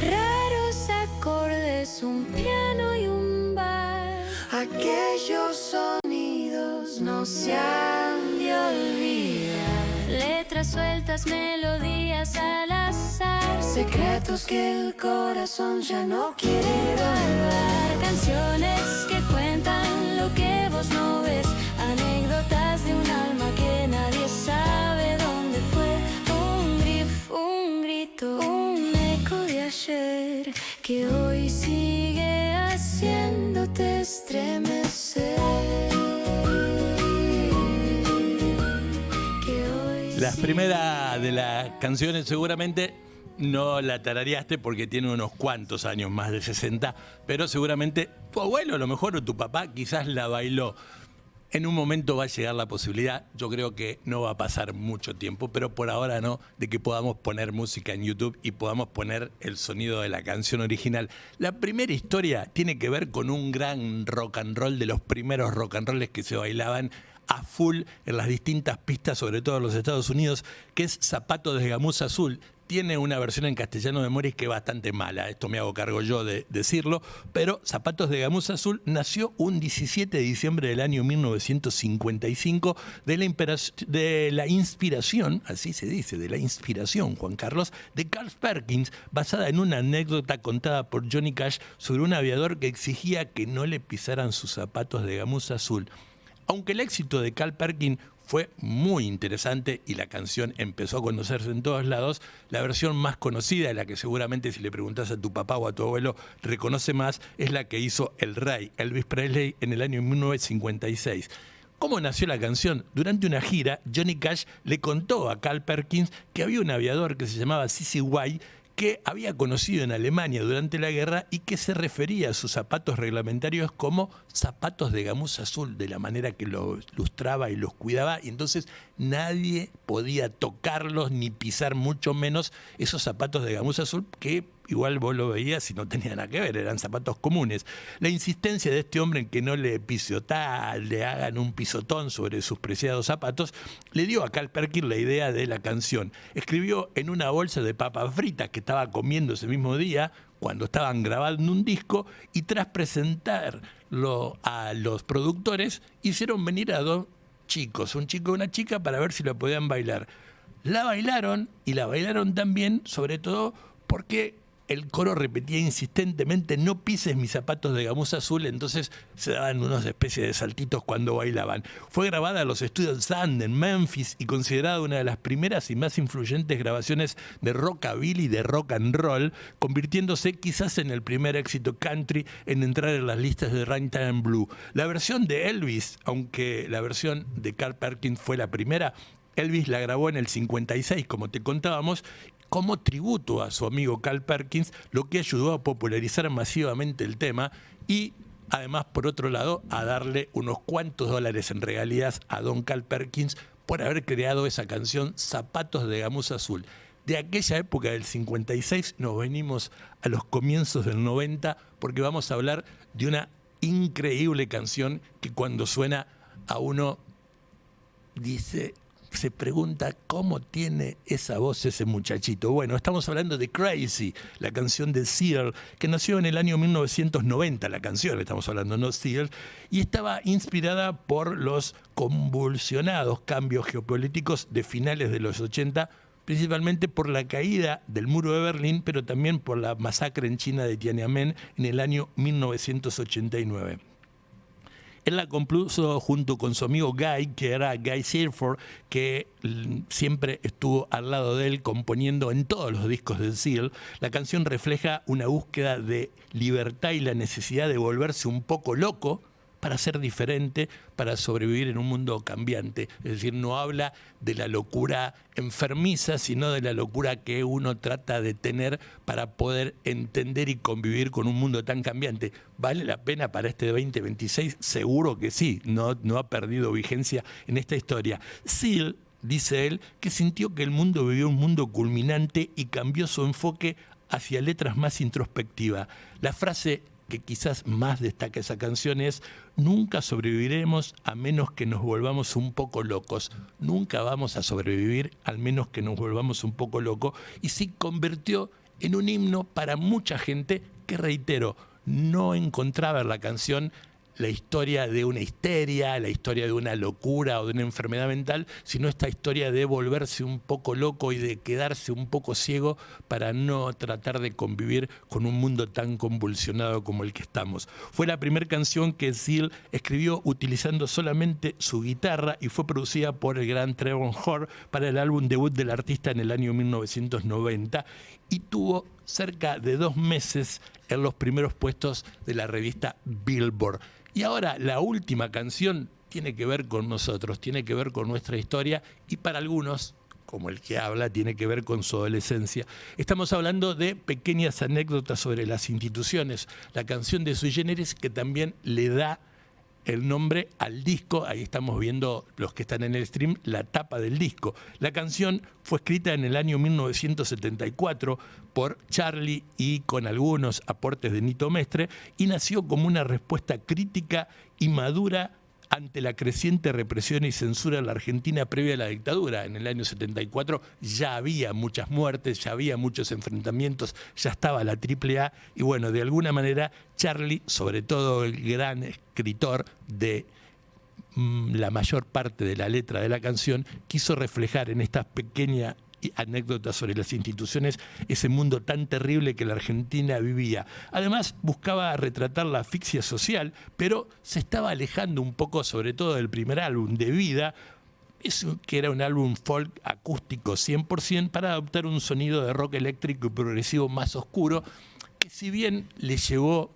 raros acordes, un piano y un bar. Aquellos sonidos no se han de olvidar. Letras sueltas, melodías al azar. Secretos que el corazón ya no quiere guardar. Canciones que cuentan lo que vos no ves, anécdotas de un alma que nadie sabe dónde fue. Un grif, un grito, un eco de ayer, que hoy sigue haciéndote estremecer. Que hoy La sigue primera de las canciones seguramente no la tarareaste porque tiene unos cuantos años, más de 60, pero seguramente tu abuelo a lo mejor o tu papá quizás la bailó. En un momento va a llegar la posibilidad, yo creo que no va a pasar mucho tiempo, pero por ahora no, de que podamos poner música en YouTube y podamos poner el sonido de la canción original. La primera historia tiene que ver con un gran rock and roll, de los primeros rock and rolls que se bailaban a full en las distintas pistas, sobre todo en los Estados Unidos, que es Zapatos de Gamuza Azul. Tiene una versión en castellano de Morris que es bastante mala, esto me hago cargo yo de decirlo, pero Zapatos de Gamuza Azul nació un 17 de diciembre del año 1955 de la inspiración, así se dice, de la inspiración, Juan Carlos, de Carl Perkins, basada en una anécdota contada por Johnny Cash sobre un aviador que exigía que no le pisaran sus zapatos de gamuza azul. Aunque el éxito de Carl Perkins fue muy interesante y la canción empezó a conocerse en todos lados, la versión más conocida, la que seguramente si le preguntas a tu papá o a tu abuelo reconoce más, es la que hizo el rey Elvis Presley en el año 1956. ¿Cómo nació la canción? Durante una gira, Johnny Cash le contó a Carl Perkins que había un aviador que se llamaba C.C. White que había conocido en Alemania durante la guerra y que se refería a sus zapatos reglamentarios como zapatos de gamuza azul, de la manera que los lustraba y los cuidaba, y entonces nadie podía tocarlos ni pisar, mucho menos esos zapatos de gamuza azul que igual vos lo veías y no tenía nada que ver, eran zapatos comunes. La insistencia de este hombre en que no le le hagan un pisotón sobre sus preciados zapatos, le dio a Carl Perkins la idea de la canción. Escribió en una bolsa de papas fritas que estaba comiendo ese mismo día, cuando estaban grabando un disco, y tras presentarlo a los productores, hicieron venir a dos chicos, un chico y una chica, para ver si la podían bailar. La bailaron, y la bailaron también, sobre todo porque el coro repetía insistentemente: no pises mis zapatos de gamuza azul. Entonces se daban unas especies de saltitos cuando bailaban. Fue grabada en los estudios Sound en Memphis y considerada una de las primeras y más influyentes grabaciones de rockabilly y de rock and roll, convirtiéndose quizás en el primer éxito country en entrar en las listas de Ragtime Blue. La versión de Elvis, aunque la versión de Carl Perkins fue la primera, Elvis la grabó en el 56, como te contábamos, como tributo a su amigo Carl Perkins, lo que ayudó a popularizar masivamente el tema y además, por otro lado, a darle unos cuantos dólares en regalías a don Carl Perkins por haber creado esa canción Zapatos de Gamuza Azul. De aquella época del 56 nos venimos a los comienzos del 90 porque vamos a hablar de una increíble canción que cuando suena a uno se pregunta cómo tiene esa voz ese muchachito. Bueno, estamos hablando de Crazy, la canción de Seal, que nació en el año 1990, la canción, estamos hablando, no Seal, y estaba inspirada por los convulsionados cambios geopolíticos de finales de los 80, principalmente por la caída del muro de Berlín, pero también por la masacre en China de Tiananmen en el año 1989. Él la compuso junto con su amigo Guy, que era Guy Searford, que siempre estuvo al lado de él componiendo en todos los discos de Seal. La canción refleja una búsqueda de libertad y la necesidad de volverse un poco loco para ser diferente, para sobrevivir en un mundo cambiante. Es decir, no habla de la locura enfermiza, sino de la locura que uno trata de tener para poder entender y convivir con un mundo tan cambiante. ¿Vale la pena para este 2026? Seguro que sí, no ha perdido vigencia en esta historia. Seal, dice él, que sintió que el mundo vivió un mundo culminante y cambió su enfoque hacia letras más introspectivas. La frase que quizás más destaca esa canción es: nunca sobreviviremos a menos que nos volvamos un poco locos. Nunca vamos a sobrevivir al menos que nos volvamos un poco locos. Y se convirtió en un himno para mucha gente que, reitero, no encontraba en la canción la historia de una histeria, la historia de una locura o de una enfermedad mental, sino esta historia de volverse un poco loco y de quedarse un poco ciego para no tratar de convivir con un mundo tan convulsionado como el que estamos. Fue la primera canción que Seal escribió utilizando solamente su guitarra y fue producida por el gran Trevor Horn para el álbum debut del artista en el año 1990 y tuvo cerca de 2 meses en los primeros puestos de la revista Billboard. Y ahora la última canción tiene que ver con nosotros, tiene que ver con nuestra historia y para algunos, como el que habla, tiene que ver con su adolescencia. Estamos hablando de pequeñas anécdotas sobre las instituciones, la canción de Sui Generis que también le da el nombre al disco. Ahí estamos viendo, los que están en el stream, la tapa del disco. La canción fue escrita en el año 1974 por Charlie y con algunos aportes de Nito Mestre y nació como una respuesta crítica y madura ante la creciente represión y censura en la Argentina previa a la dictadura. En el año 74 ya había muchas muertes, ya había muchos enfrentamientos, ya estaba la AAA y bueno, de alguna manera Charlie, sobre todo el gran escritor de la mayor parte de la letra de la canción, quiso reflejar en estas pequeñas anécdotas sobre las instituciones ese mundo tan terrible que la Argentina vivía. Además buscaba retratar la asfixia social, pero se estaba alejando un poco, sobre todo del primer álbum de Vida, que era un álbum folk acústico 100%, para adoptar un sonido de rock eléctrico y progresivo más oscuro, que si bien le llevó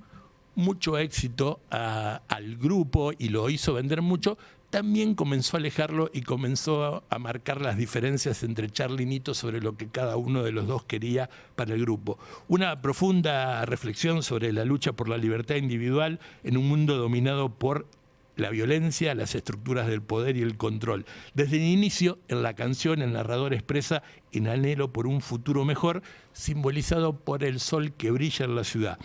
mucho éxito al grupo y lo hizo vender mucho, también comenzó a alejarlo y comenzó a marcar las diferencias entre Charly y Nito sobre lo que cada uno de los dos quería para el grupo. Una profunda reflexión sobre la lucha por la libertad individual en un mundo dominado por la violencia, las estructuras del poder y el control. Desde el inicio, en la canción, el narrador expresa el anhelo por un futuro mejor, simbolizado por el sol que brilla en la ciudad.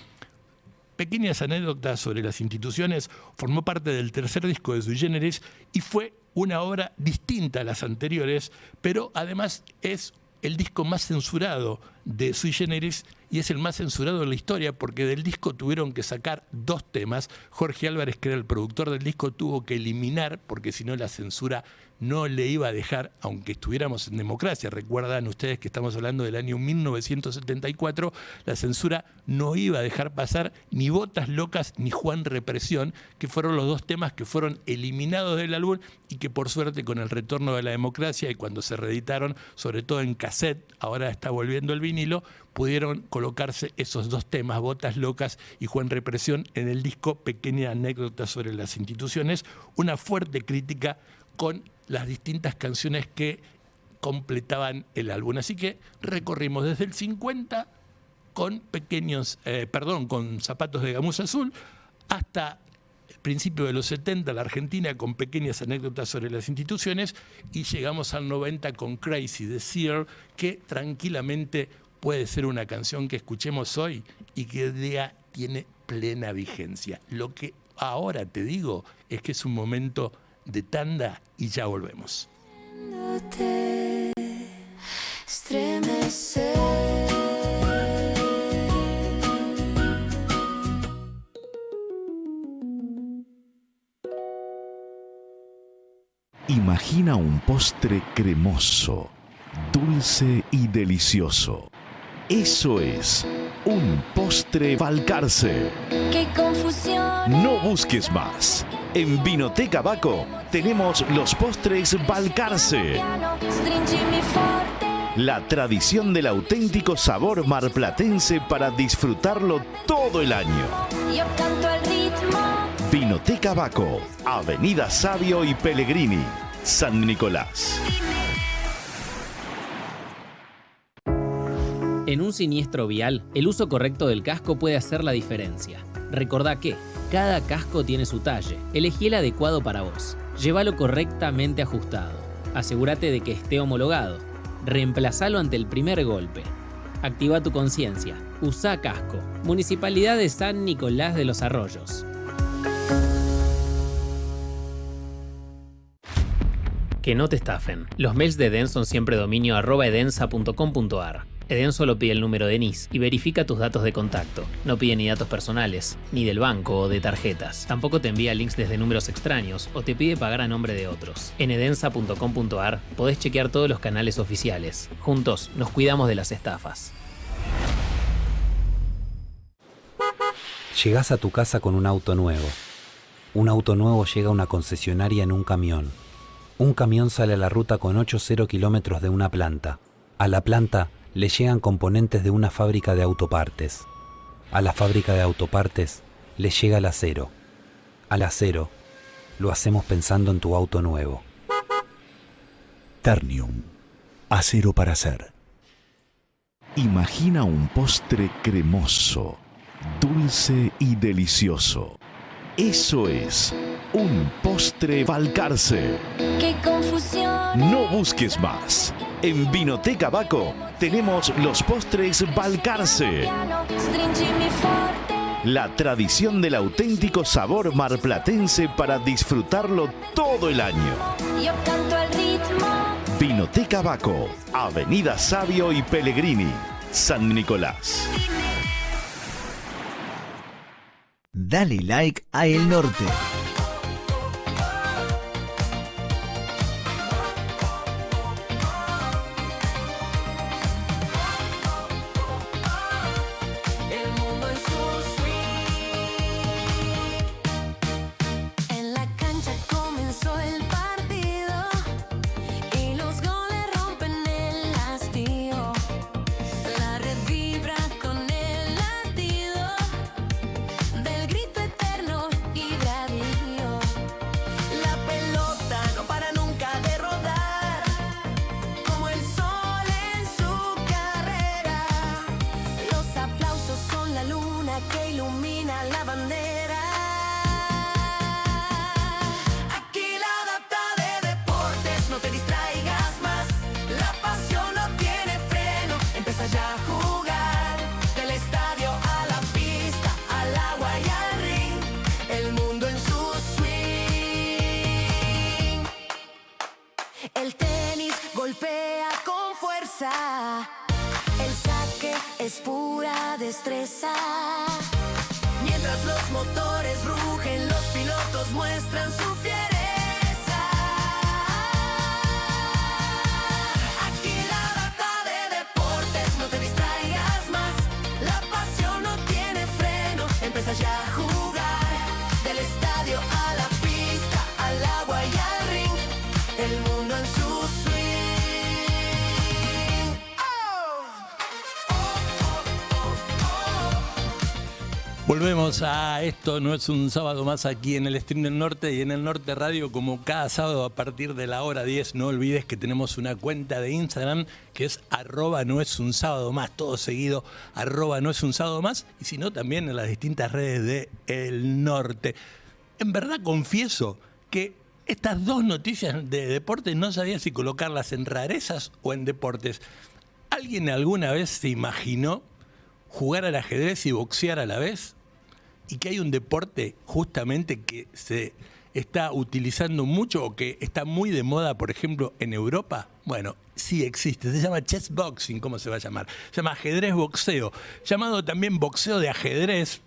Pequeñas anécdotas sobre las instituciones formó parte del tercer disco de Sui Generis y fue una obra distinta a las anteriores, pero además es el disco más censurado de Sui Generis y es el más censurado en la historia porque del disco tuvieron que sacar 2 temas. Jorge Álvarez, que era el productor del disco, tuvo que eliminar porque si no la censura no le iba a dejar, aunque estuviéramos en democracia. Recuerdan ustedes que estamos hablando del año 1974, la censura no iba a dejar pasar ni Botas Locas ni Juan Represión, que fueron los 2 temas que fueron eliminados del álbum y que por suerte con el retorno de la democracia y cuando se reeditaron, sobre todo en cassette, ahora está volviendo el vinilo, pudieron colocarse esos 2 temas, Botas Locas y Juan Represión, en el disco Pequeña anécdota sobre las instituciones, una fuerte crítica con las distintas canciones que completaban el álbum. Así que recorrimos desde el 50 con con Zapatos de Gamuza Azul hasta el principio de los 70, la Argentina con pequeñas anécdotas sobre las instituciones y llegamos al 90 con Crazy de Sear, que tranquilamente puede ser una canción que escuchemos hoy y que ya tiene plena vigencia. Lo que ahora te digo es que es un momento de tanda y ya volvemos. Imagina un postre cremoso, dulce y delicioso. Eso es un postre Balcarce. ¡Qué confusión! No busques más. En Vinoteca Baco tenemos los postres Balcarce. Stringimi forte. La tradición del auténtico sabor marplatense para disfrutarlo todo el año. Yo canto al ritmo. Vinoteca Baco, Avenida Savio y Pellegrini, San Nicolás. En un siniestro vial, el uso correcto del casco puede hacer la diferencia. Recordá que cada casco tiene su talle. Elegí el adecuado para vos. Llévalo correctamente ajustado. Asegúrate de que esté homologado. Reemplazalo ante el primer golpe. Activa tu conciencia. Usá casco. Municipalidad de San Nicolás de los Arroyos. Que no te estafen. Los mails de Eden son siempre dominio @edensa.com.ar. Eden solo pide el número de NIS y verifica tus datos de contacto. No pide ni datos personales, ni del banco o de tarjetas. Tampoco te envía links desde números extraños o te pide pagar a nombre de otros. En edensa.com.ar podés chequear todos los canales oficiales. Juntos nos cuidamos de las estafas. Llegás a tu casa con un auto nuevo. Un auto nuevo llega a una concesionaria en un camión. Un camión sale a la ruta con 8,0 kilómetros de una planta. A la planta le llegan componentes de una fábrica de autopartes. A la fábrica de autopartes le llega el acero. Al acero lo hacemos pensando en tu auto nuevo. Ternium, acero para hacer. Imagina un postre cremoso, dulce y delicioso. Eso es un postre Balcarce. ¡Qué confusión! No busques más. En Vinoteca Baco tenemos los postres Balcarce. Stringimi forte. La tradición del auténtico sabor marplatense para disfrutarlo todo el año. Yo canto al ritmo. Vinoteca Baco, Avenida Savio y Pellegrini, San Nicolás. Dale like a El Norte. El mundo en su swing. En la cancha comenzó el partido y los goles rompen el hastío. La red vibra con el latido del grito. destreza. Mientras los motores rugen, los pilotos muestran su fiereza. Aquí la data de deportes, no te distraigas más. La pasión no tiene freno, empieza ya a jugar. Del estadio a la pista, al agua y al ring, el mundo en su swing. Volvemos a Esto No Es Un Sábado Más aquí en el Stream del Norte y en el Norte Radio, como cada sábado a partir de la hora 10. No olvides que tenemos una cuenta de Instagram que es @noesunsábadomás, todo seguido, @noesunsábadomás, y si no también en las distintas redes de El Norte. En verdad confieso que estas dos noticias de deportes no sabía si colocarlas en rarezas o en deportes. ¿Alguien alguna vez se imaginó jugar al ajedrez y boxear a la vez? Y que hay un deporte justamente que se está utilizando mucho o que está muy de moda, por ejemplo, en Europa. Bueno, sí existe, se llama chess boxing, ¿cómo se va a llamar? Se llama ajedrez boxeo, llamado también boxeo de ajedrez.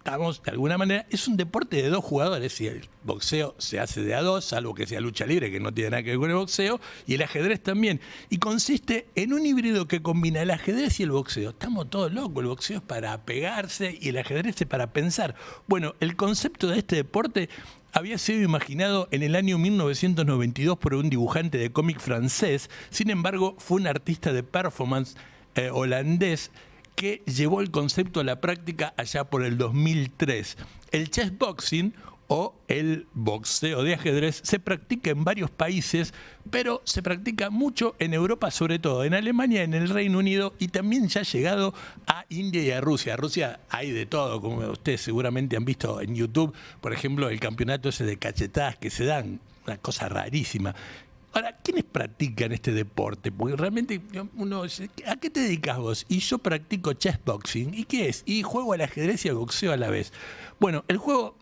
De alguna manera, es un deporte de dos jugadores y el boxeo se hace de a dos, salvo que sea lucha libre, que no tiene nada que ver con el boxeo, y el ajedrez también. Y consiste en un híbrido que combina el ajedrez y el boxeo. Estamos todos locos, el boxeo es para pegarse y el ajedrez es para pensar. Bueno, el concepto de este deporte había sido imaginado en el año 1992 por un dibujante de cómic francés. Sin embargo, fue un artista de performance holandés que llevó el concepto a la práctica allá por el 2003. El chess boxing o el boxeo de ajedrez se practica en varios países, pero se practica mucho en Europa, sobre todo en Alemania, en el Reino Unido, y también ya ha llegado a India y a Rusia. En Rusia hay de todo, como ustedes seguramente han visto en YouTube, por ejemplo, el campeonato ese de cachetadas que se dan, una cosa rarísima. Ahora, ¿quiénes practican este deporte? Porque realmente uno dice, ¿a qué te dedicas vos? Y yo practico chess boxing. ¿Y qué es? Y juego al ajedrez y al boxeo a la vez. Bueno, el juego,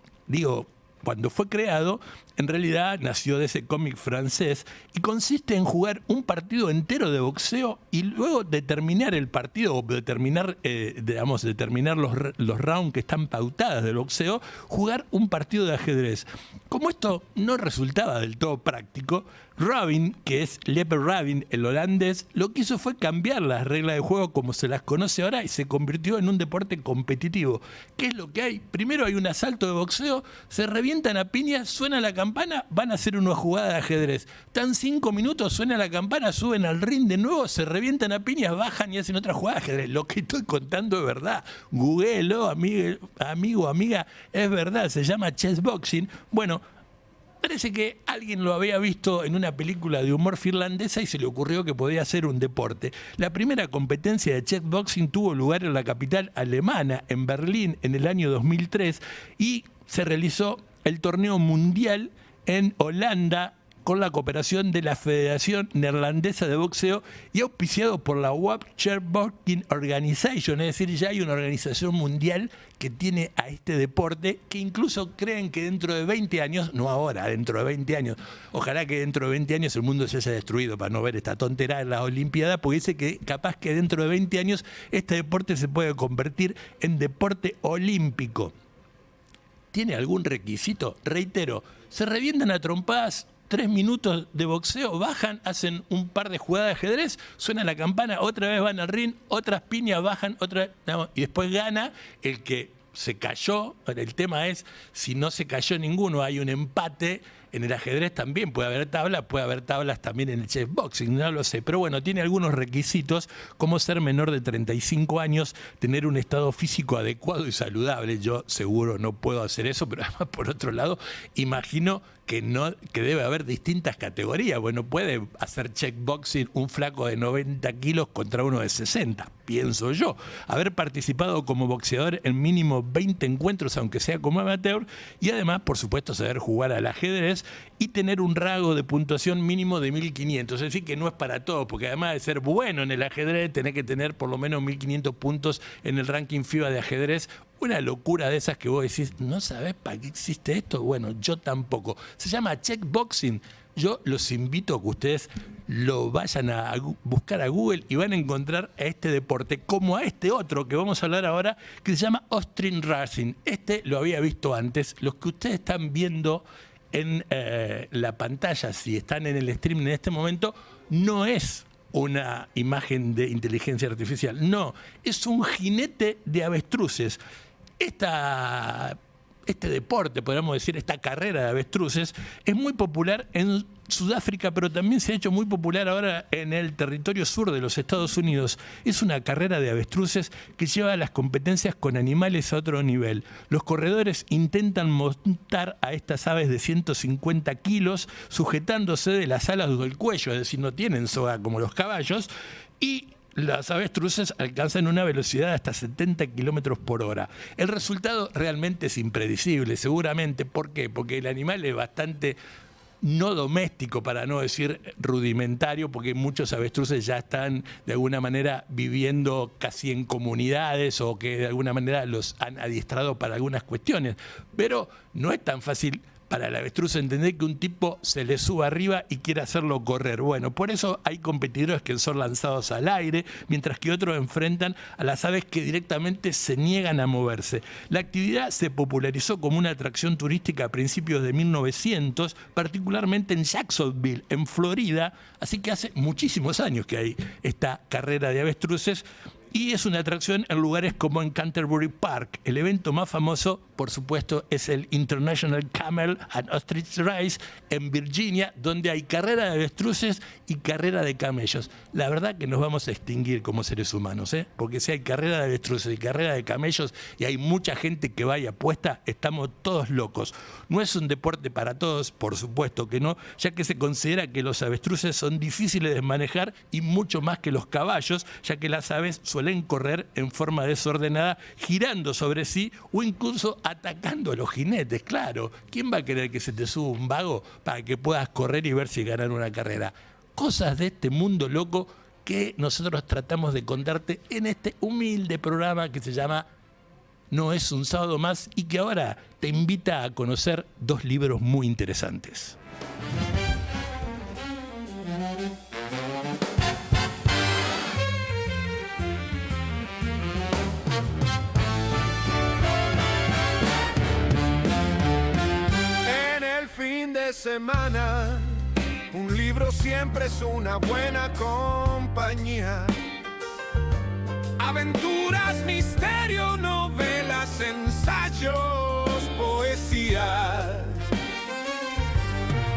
cuando fue creado, en realidad nació de ese cómic francés y consiste en jugar un partido entero de boxeo y luego de terminar el partido o determinar los rounds que están pautadas del boxeo, jugar un partido de ajedrez. Como esto no resultaba del todo práctico, Rabin, que es Lepper Rabin, el holandés, lo que hizo fue cambiar las reglas de juego como se las conoce ahora y se convirtió en un deporte competitivo. ¿Qué es lo que hay? Primero hay un asalto de boxeo, se revientan a piñas, suena la campana, van a hacer una jugada de ajedrez. Están 5 minutos, suena la campana, suben al ring de nuevo, se revientan a piñas, bajan y hacen otra jugada de ajedrez. Lo que estoy contando es verdad. Googleelo, amigo, amiga, es verdad, se llama chess boxing. Bueno, parece que alguien lo había visto en una película de humor finlandesa y se le ocurrió que podía ser un deporte. La primera competencia de chess boxing tuvo lugar en la capital alemana, en Berlín, en el año 2003, y se realizó el torneo mundial en Holanda con la cooperación de la Federación Neerlandesa de Boxeo y auspiciado por la World Chess Boxing Organization, es decir, ya hay una organización mundial que tiene a este deporte, que incluso creen que dentro de 20 años, no ahora, dentro de 20 años, ojalá que dentro de 20 años el mundo se haya destruido para no ver esta tontería en las Olimpiadas, porque dice que capaz que dentro de 20 años este deporte se puede convertir en deporte olímpico. ¿Tiene algún requisito? Reitero, se revientan a trompadas, 3 minutos de boxeo, bajan, hacen un par de jugadas de ajedrez, suena la campana, otra vez van al ring, otras piñas, bajan, otra vez, y después gana el que se cayó. El tema es, si no se cayó ninguno, hay un empate. En el ajedrez también puede haber tablas también en el chess boxing, no lo sé. Pero bueno, tiene algunos requisitos, como ser menor de 35 años, tener un estado físico adecuado y saludable. Yo seguro no puedo hacer eso, pero además, por otro lado, imagino que debe haber distintas categorías. Bueno, puede hacer chess boxing un flaco de 90 kilos contra uno de 60, pienso yo. Haber participado como boxeador en mínimo 20 encuentros, aunque sea como amateur, y además, por supuesto, saber jugar al ajedrez y tener un rango de puntuación mínimo de 1500. Es decir, que no es para todo, porque además de ser bueno en el ajedrez, tenés que tener por lo menos 1500 puntos en el ranking FIBA de ajedrez. Una locura de esas que vos decís, ¿no sabés para qué existe esto? Bueno, yo tampoco. Se llama chess boxing. yo los invito a que ustedes lo vayan a buscar a Google y van a encontrar a este deporte como a este otro que vamos a hablar ahora, que se llama Austrian Racing. Este lo había visto antes. Los que ustedes están viendo en la pantalla, si están en el streaming en este momento, no es una imagen de inteligencia artificial, no, es un jinete de avestruces. Este deporte, podríamos decir, esta carrera de avestruces, es muy popular en Sudáfrica, pero también se ha hecho muy popular ahora en el territorio sur de los Estados Unidos. Es una carrera de avestruces que lleva las competencias con animales a otro nivel. Los corredores intentan montar a estas aves de 150 kilos, sujetándose de las alas o del cuello, es decir, no tienen soga como los caballos, y las avestruces alcanzan una velocidad de hasta 70 kilómetros por hora. El resultado realmente es impredecible, seguramente. ¿Por qué? Porque el animal es bastante no doméstico, para no decir rudimentario, porque muchos avestruces ya están de alguna manera viviendo casi en comunidades o que de alguna manera los han adiestrado para algunas cuestiones. Pero no es tan fácil para el avestruz entender que un tipo se le suba arriba y quiere hacerlo correr. Bueno, por eso hay competidores que son lanzados al aire, mientras que otros enfrentan a las aves que directamente se niegan a moverse. La actividad se popularizó como una atracción turística a principios de 1900, particularmente en Jacksonville, en Florida, así que hace muchísimos años que hay esta carrera de avestruces. Y es una atracción en lugares como en Canterbury Park. El evento más famoso, por supuesto, es el International Camel and Ostrich Race en Virginia, donde hay carrera de avestruces y carrera de camellos. La verdad que nos vamos a extinguir como seres humanos, porque si hay carrera de avestruces y carrera de camellos y hay mucha gente que va y apuesta, estamos todos locos. No es un deporte para todos, por supuesto que no, ya que se considera que los avestruces son difíciles de manejar y mucho más que los caballos, ya que las aves suelen correr en forma desordenada, girando sobre sí o incluso atacando a los jinetes. Claro, ¿quién va a querer que se te suba un vago para que puedas correr y ver si ganar una carrera? Cosas de este mundo loco que nosotros tratamos de contarte en este humilde programa que se llama No es un sábado más y que ahora te invita a conocer dos libros muy interesantes. Semana, un libro siempre es una buena compañía. Aventuras, misterio, novelas, ensayos, poesía.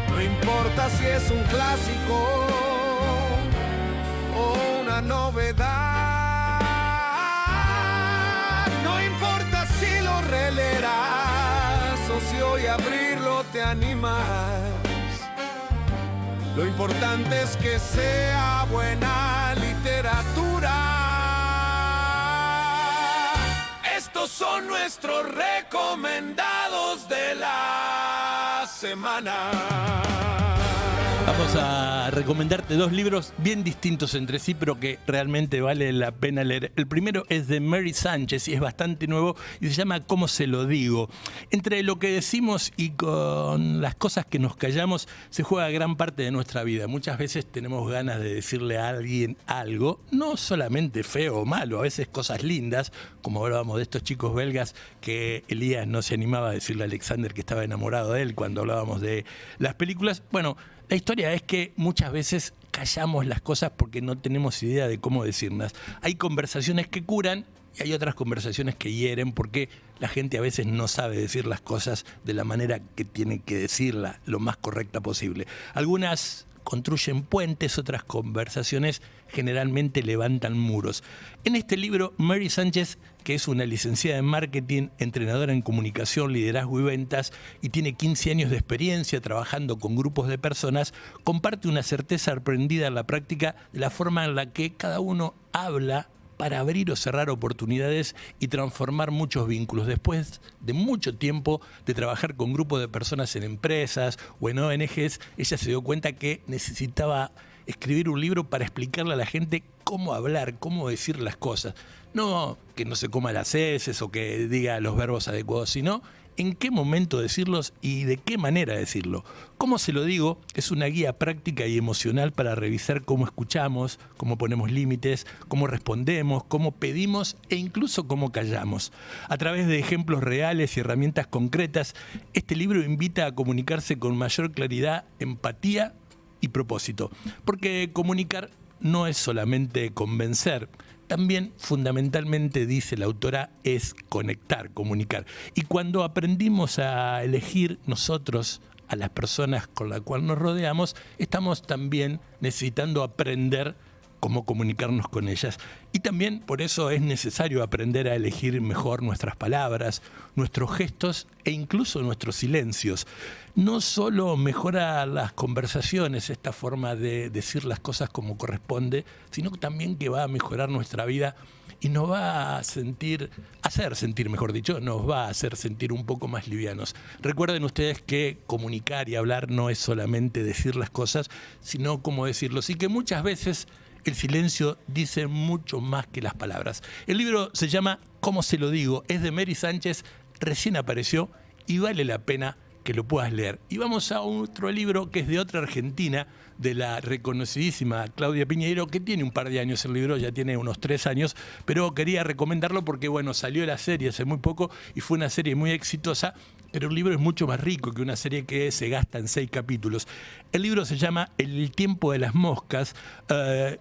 No importa si es un clásico o una novedad. No importa si lo releerás o si hoy abrirlo te animas. Lo importante es que sea buena literatura. Estos son nuestros recomendados de la semana. Vamos a recomendarte dos libros bien distintos entre sí, pero que realmente vale la pena leer. El primero es de Mary Sánchez y es bastante nuevo y se llama ¿Cómo se lo digo? Entre lo que decimos y con las cosas que nos callamos se juega gran parte de nuestra vida. Muchas veces tenemos ganas de decirle a alguien algo, no solamente feo o malo, a veces cosas lindas, como hablábamos de estos chicos belgas que Elías no se animaba a decirle a Alexander que estaba enamorado de él cuando hablábamos de las películas. Bueno, la historia es que muchas veces callamos las cosas porque no tenemos idea de cómo decirlas. Hay conversaciones que curan y hay otras conversaciones que hieren porque la gente a veces no sabe decir las cosas de la manera que tiene que decirla, lo más correcta posible. Algunas construyen puentes, otras conversaciones generalmente levantan muros. En este libro, Mary Sánchez, que es una licenciada en marketing, entrenadora en comunicación, liderazgo y ventas, y tiene 15 años de experiencia trabajando con grupos de personas, comparte una certeza aprendida en la práctica de la forma en la que cada uno habla para abrir o cerrar oportunidades y transformar muchos vínculos. Después de mucho tiempo de trabajar con grupos de personas en empresas o en ONGs, ella se dio cuenta que necesitaba escribir un libro para explicarle a la gente cómo hablar, cómo decir las cosas. No que no se coma las heces o que diga los verbos adecuados, sino en qué momento decirlos y de qué manera decirlo. Cómo se lo digo es una guía práctica y emocional para revisar cómo escuchamos, cómo ponemos límites, cómo respondemos, cómo pedimos e incluso cómo callamos. A través de ejemplos reales y herramientas concretas, este libro invita a comunicarse con mayor claridad, empatía y propósito. Porque comunicar no es solamente convencer, también fundamentalmente, dice la autora, es conectar, comunicar. Y cuando aprendimos a elegir nosotros a las personas con las cuales nos rodeamos, estamos también necesitando aprender cómo comunicarnos con ellas. Y también por eso es necesario aprender a elegir mejor nuestras palabras, nuestros gestos e incluso nuestros silencios. No solo mejora las conversaciones, esta forma de decir las cosas como corresponde, sino también que va a mejorar nuestra vida y nos va a hacer sentir, nos va a hacer sentir un poco más livianos. Recuerden ustedes que comunicar y hablar no es solamente decir las cosas, sino cómo decirlos, y que muchas veces el silencio dice mucho más que las palabras. El libro se llama ¿Cómo se lo digo? Es de Mary Sánchez, recién apareció y vale la pena que lo puedas leer. Y vamos a otro libro que es de otra argentina, de la reconocidísima Claudia Piñeiro, que tiene un par de años el libro, ya tiene unos 3 años, pero quería recomendarlo porque, bueno, salió la serie hace muy poco y fue una serie muy exitosa, pero el libro es mucho más rico que una serie que se gasta en 6 capítulos. El libro se llama El tiempo de las moscas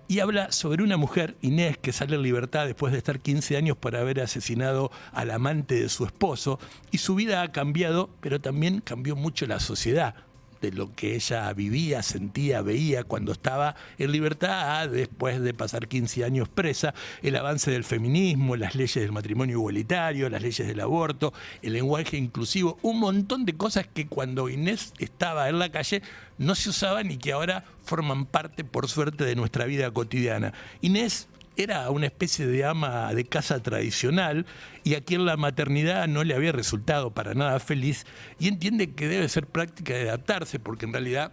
y habla sobre una mujer, Inés, que sale en libertad después de estar 15 años por haber asesinado al amante de su esposo, y su vida ha cambiado, pero también cambió mucho la sociedad, de lo que ella vivía, sentía, veía cuando estaba en libertad, después de pasar 15 años presa, el avance del feminismo, las leyes del matrimonio igualitario, las leyes del aborto, el lenguaje inclusivo, un montón de cosas que cuando Inés estaba en la calle no se usaban y que ahora forman parte, por suerte, de nuestra vida cotidiana. Inés era una especie de ama de casa tradicional y a quien la maternidad no le había resultado para nada feliz, y entiende que debe ser práctica de adaptarse, porque en realidad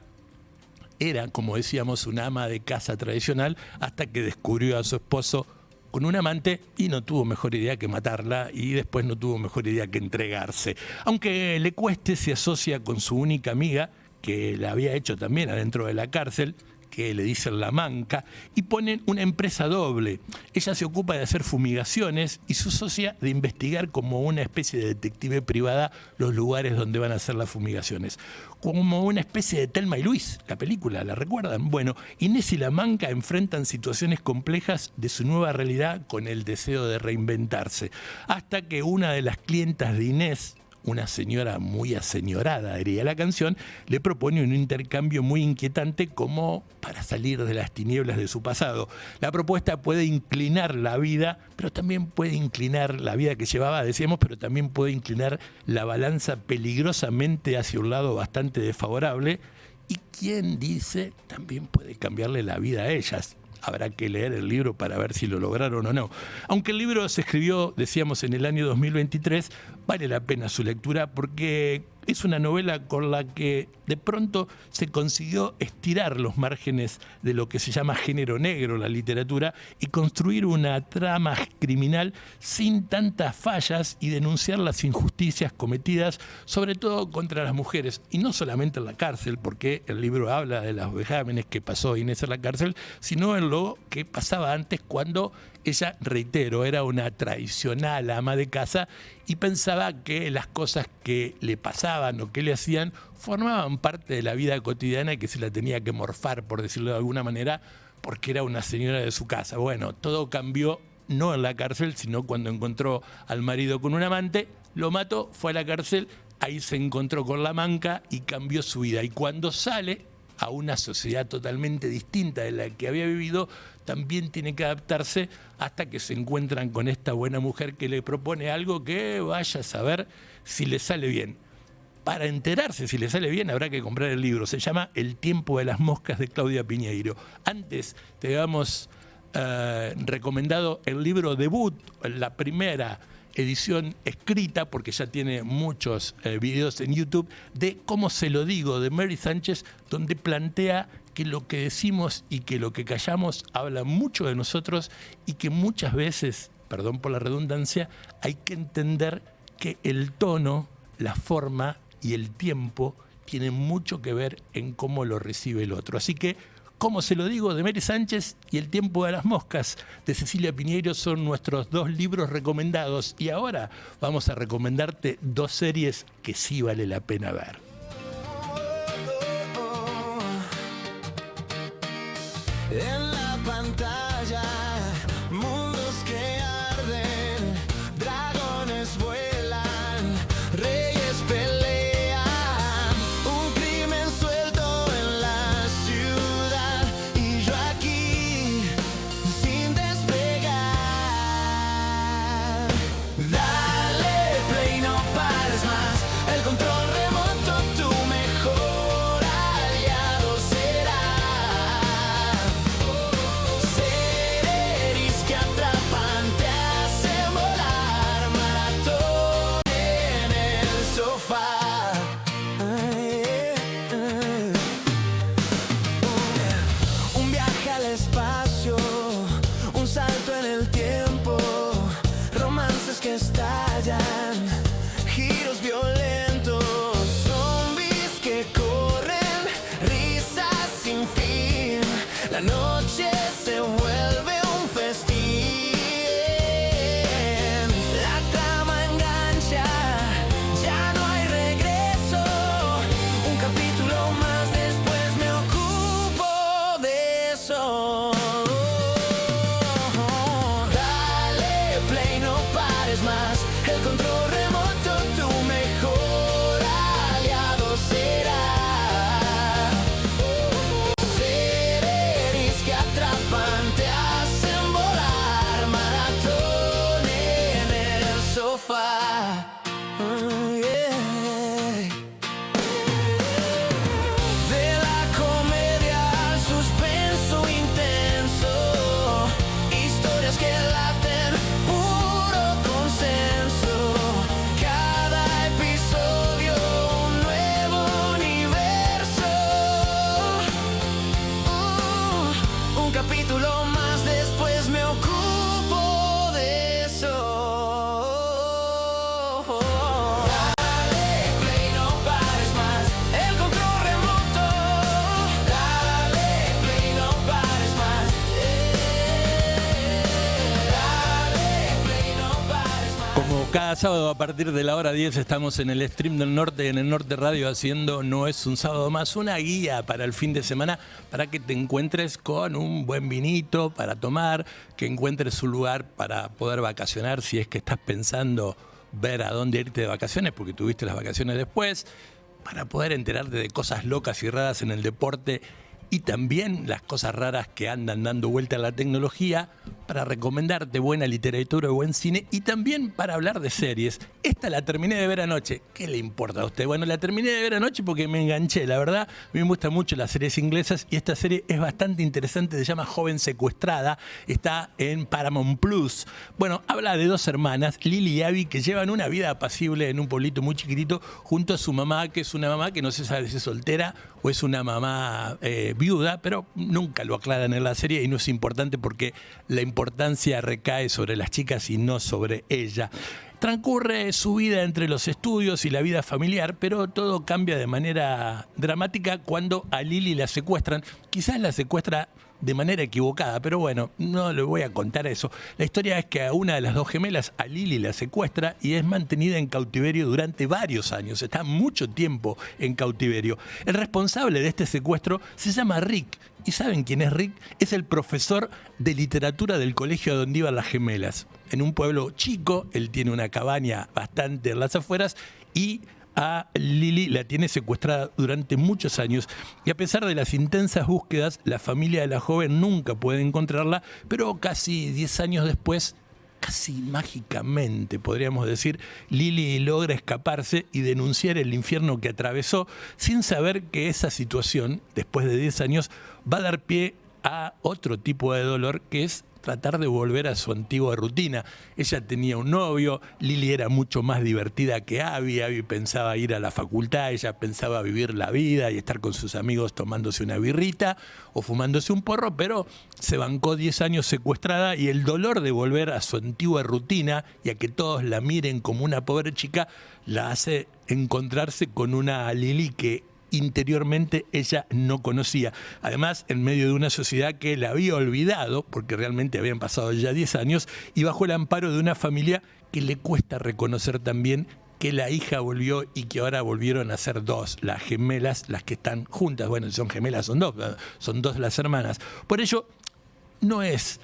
era, como decíamos, una ama de casa tradicional hasta que descubrió a su esposo con un amante y no tuvo mejor idea que matarla, y después no tuvo mejor idea que entregarse. Aunque le cueste, se asocia con su única amiga, que la había hecho también adentro de la cárcel, que le dicen la Manca, y ponen una empresa doble. Ella se ocupa de hacer fumigaciones y su socia de investigar como una especie de detective privada los lugares donde van a hacer las fumigaciones. Como una especie de Thelma y Luis, la película, ¿la recuerdan? Bueno, Inés y la Manca enfrentan situaciones complejas de su nueva realidad con el deseo de reinventarse, hasta que una de las clientas de Inés, una señora muy aseñorada, diría la canción, le propone un intercambio muy inquietante como para salir de las tinieblas de su pasado. La propuesta puede inclinar la vida, pero también puede inclinar la vida que llevaba, decíamos, pero también puede inclinar la balanza peligrosamente hacia un lado bastante desfavorable, y quien dice, también puede cambiarle la vida a ellas. Habrá que leer el libro para ver si lo lograron o no. Aunque el libro se escribió, decíamos, en el año 2023, vale la pena su lectura porque es una novela con la que de pronto se consiguió estirar los márgenes de lo que se llama género negro en la literatura y construir una trama criminal sin tantas fallas y denunciar las injusticias cometidas, sobre todo contra las mujeres, y no solamente en la cárcel, porque el libro habla de los vejámenes que pasó Inés en la cárcel, sino en lo que pasaba antes, cuando ella, reitero, era una tradicional ama de casa y pensaba que las cosas que le pasaban o que le hacían formaban parte de la vida cotidiana y que se la tenía que morfar, por decirlo de alguna manera, porque era una señora de su casa. Bueno, todo cambió no en la cárcel, sino cuando encontró al marido con un amante, lo mató, fue a la cárcel, ahí se encontró con la Manca y cambió su vida. Y cuando sale a una sociedad totalmente distinta de la que había vivido, también tiene que adaptarse hasta que se encuentran con esta buena mujer que le propone algo que vaya a saber si le sale bien. Para enterarse si le sale bien habrá que comprar el libro. Se llama El tiempo de las moscas, de Claudia Piñeiro. Antes te habíamos recomendado el libro debut, la primera edición escrita, porque ya tiene muchos videos en YouTube, de Cómo se lo digo, de Mary Sánchez, donde plantea que lo que decimos y que lo que callamos habla mucho de nosotros y que muchas veces, perdón por la redundancia, hay que entender que el tono la forma y el tiempo tienen mucho que ver en cómo lo recibe el otro. Así que, como se lo digo, de Mary Sánchez y El tiempo de las moscas de Cecilia Piñeiro son nuestros 2 libros recomendados. Y ahora vamos a recomendarte 2 series que sí vale la pena ver. En la pantalla, mundos que arden, dragones vuelan, reyes pelean, un crimen suelto en la ciudad y yo aquí sin despegar. Dale play, no pares más, el control remoto tu mejor aliado será. Series que atrapan, te hacen volar, maratón en el sofá. Un viaje al espacio, un salto en el tiempo, romances que estallan, giros violentos, zombies que corren, risas sin fin. La noche se vuelve un festín. La trama engancha, ya no hay regreso. Un capítulo más después me ocupo de eso. Dale play, no pares más. El control remoto tu mejor aliado será. Series que atrapan, te hacen volar, maratón en el sofá. De la comedia al suspenso intenso, historias que laten, puro consenso. Cada episodio un nuevo universo. Un capítulo más después me ocupo de eso. Dale play, no pares más, el control remoto. Dale play, no pares más. Dale play, no pares más. Como cada sábado a partir de la hora 10 estamos en el Stream del Norte, en el Norte Radio, haciendo No es un sábado más, una guía para el fin de semana, para que te encuentres con un buen vinito para tomar, que encuentres un lugar para poder vacacionar si es que estás pensando ver a dónde irte de vacaciones, porque tuviste las vacaciones después, para poder enterarte de cosas locas y raras en el deporte y también las cosas raras que andan dando vuelta a la tecnología, para recomendarte buena literatura y buen cine, y también para hablar de series. Esta la terminé de ver anoche. ¿Qué le importa a usted? Bueno, la terminé de ver anoche porque me enganché. La verdad, a mí me gustan mucho las series inglesas y esta serie es bastante interesante. Se llama Joven Secuestrada. Está en Paramount Plus. Bueno, habla de 2 hermanas, Lily y Abby, que llevan una vida apacible en un pueblito muy chiquitito junto a su mamá, que es una mamá que no se sabe si es soltera o es una mamá viuda, pero nunca lo aclaran en la serie y no es importante porque la importancia recae sobre las chicas y no sobre ella. Transcurre su vida entre los estudios y la vida familiar, pero todo cambia de manera dramática cuando a Lily la secuestran. Quizás la secuestra de manera equivocada, pero bueno, no le voy a contar eso. La historia es que a una de las 2 gemelas, a Lily, la secuestra y es mantenida en cautiverio durante varios años. Está mucho tiempo en cautiverio. El responsable de este secuestro se llama Rick. ¿Y saben quién es Rick? Es el profesor de literatura del colegio donde iban las gemelas. En un pueblo chico, él tiene una cabaña bastante en las afueras y a Lily la tiene secuestrada durante muchos años y a pesar de las intensas búsquedas, la familia de la joven nunca puede encontrarla, pero casi 10 años después, casi mágicamente podríamos decir, Lily logra escaparse y denunciar el infierno que atravesó sin saber que esa situación, después de 10 años, va a dar pie a otro tipo de dolor que es tratar de volver a su antigua rutina. Ella tenía un novio, Lili era mucho más divertida que Abby pensaba ir a la facultad, ella pensaba vivir la vida y estar con sus amigos tomándose una birrita o fumándose un porro, pero se bancó 10 años secuestrada y el dolor de volver a su antigua rutina y a que todos la miren como una pobre chica la hace encontrarse con una Lili que interiormente ella no conocía. Además, en medio de una sociedad que la había olvidado, porque realmente habían pasado ya 10 años, y bajo el amparo de una familia que le cuesta reconocer también que la hija volvió y que ahora volvieron a ser dos, las gemelas, las que están juntas. Bueno, si son gemelas, son dos las hermanas. Por ello, no es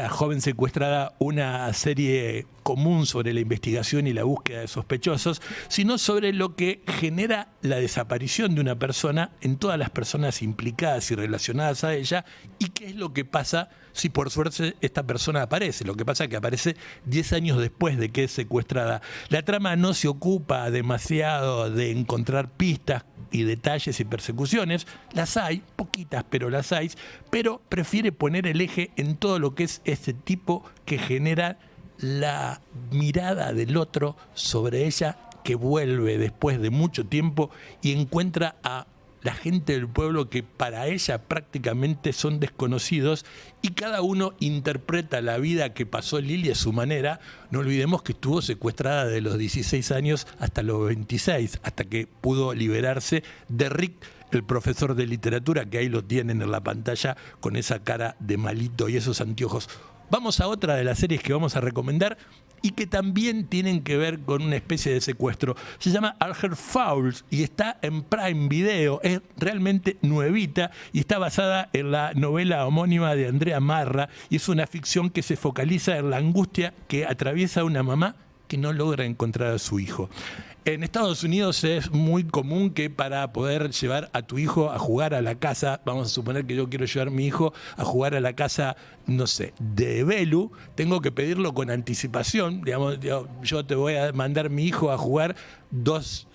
Joven Secuestrada una serie común sobre la investigación y la búsqueda de sospechosos, sino sobre lo que genera la desaparición de una persona en todas las personas implicadas y relacionadas a ella, y qué es lo que pasa si por suerte esta persona aparece. Lo que pasa es que aparece 10 años después de que es secuestrada. La trama no se ocupa demasiado de encontrar pistas y detalles y persecuciones, las hay, poquitas, pero las hay, pero prefiere poner el eje en todo lo que es ese tipo que genera la mirada del otro sobre ella, que vuelve después de mucho tiempo y encuentra a la gente del pueblo que para ella prácticamente son desconocidos, y cada uno interpreta la vida que pasó Lili a su manera. No olvidemos que estuvo secuestrada de los 16 años hasta los 26, hasta que pudo liberarse de Rick, el profesor de literatura, que ahí lo tienen en la pantalla con esa cara de malito y esos anteojos. Vamos a otra de las series que vamos a recomendar y que también tienen que ver con una especie de secuestro. Se llama Alger Fouls y está en Prime Video. Es realmente nuevita y está basada en la novela homónima de Andrea Marra, y es una ficción que se focaliza en la angustia que atraviesa una mamá que no logra encontrar a su hijo. En Estados Unidos es muy común que para poder llevar a tu hijo a jugar a la casa, vamos a suponer que yo quiero llevar a mi hijo a jugar a la casa, no sé, de Belu, tengo que pedirlo con anticipación. Digamos, yo te voy a mandar mi hijo a jugar 2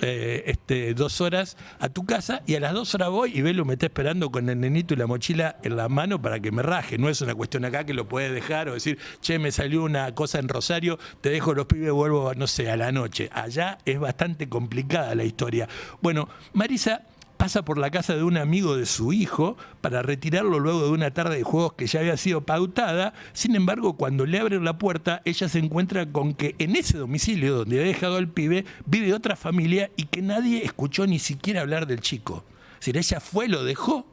horas a tu casa, y a las 2 horas voy y Belu me está esperando con el nenito y la mochila en la mano para que me raje. No es una cuestión acá que lo puedes dejar o decir, che, me salió una cosa en Rosario, te dejo los pibes, vuelvo, no sé, a la noche. Allá es bastante complicada la historia. Bueno, Marisa pasa por la casa de un amigo de su hijo para retirarlo luego de una tarde de juegos que ya había sido pautada. Sin embargo, cuando le abren la puerta, ella se encuentra con que en ese domicilio donde había dejado al pibe vive otra familia y que nadie escuchó ni siquiera hablar del chico. Es decir, ella fue, lo dejó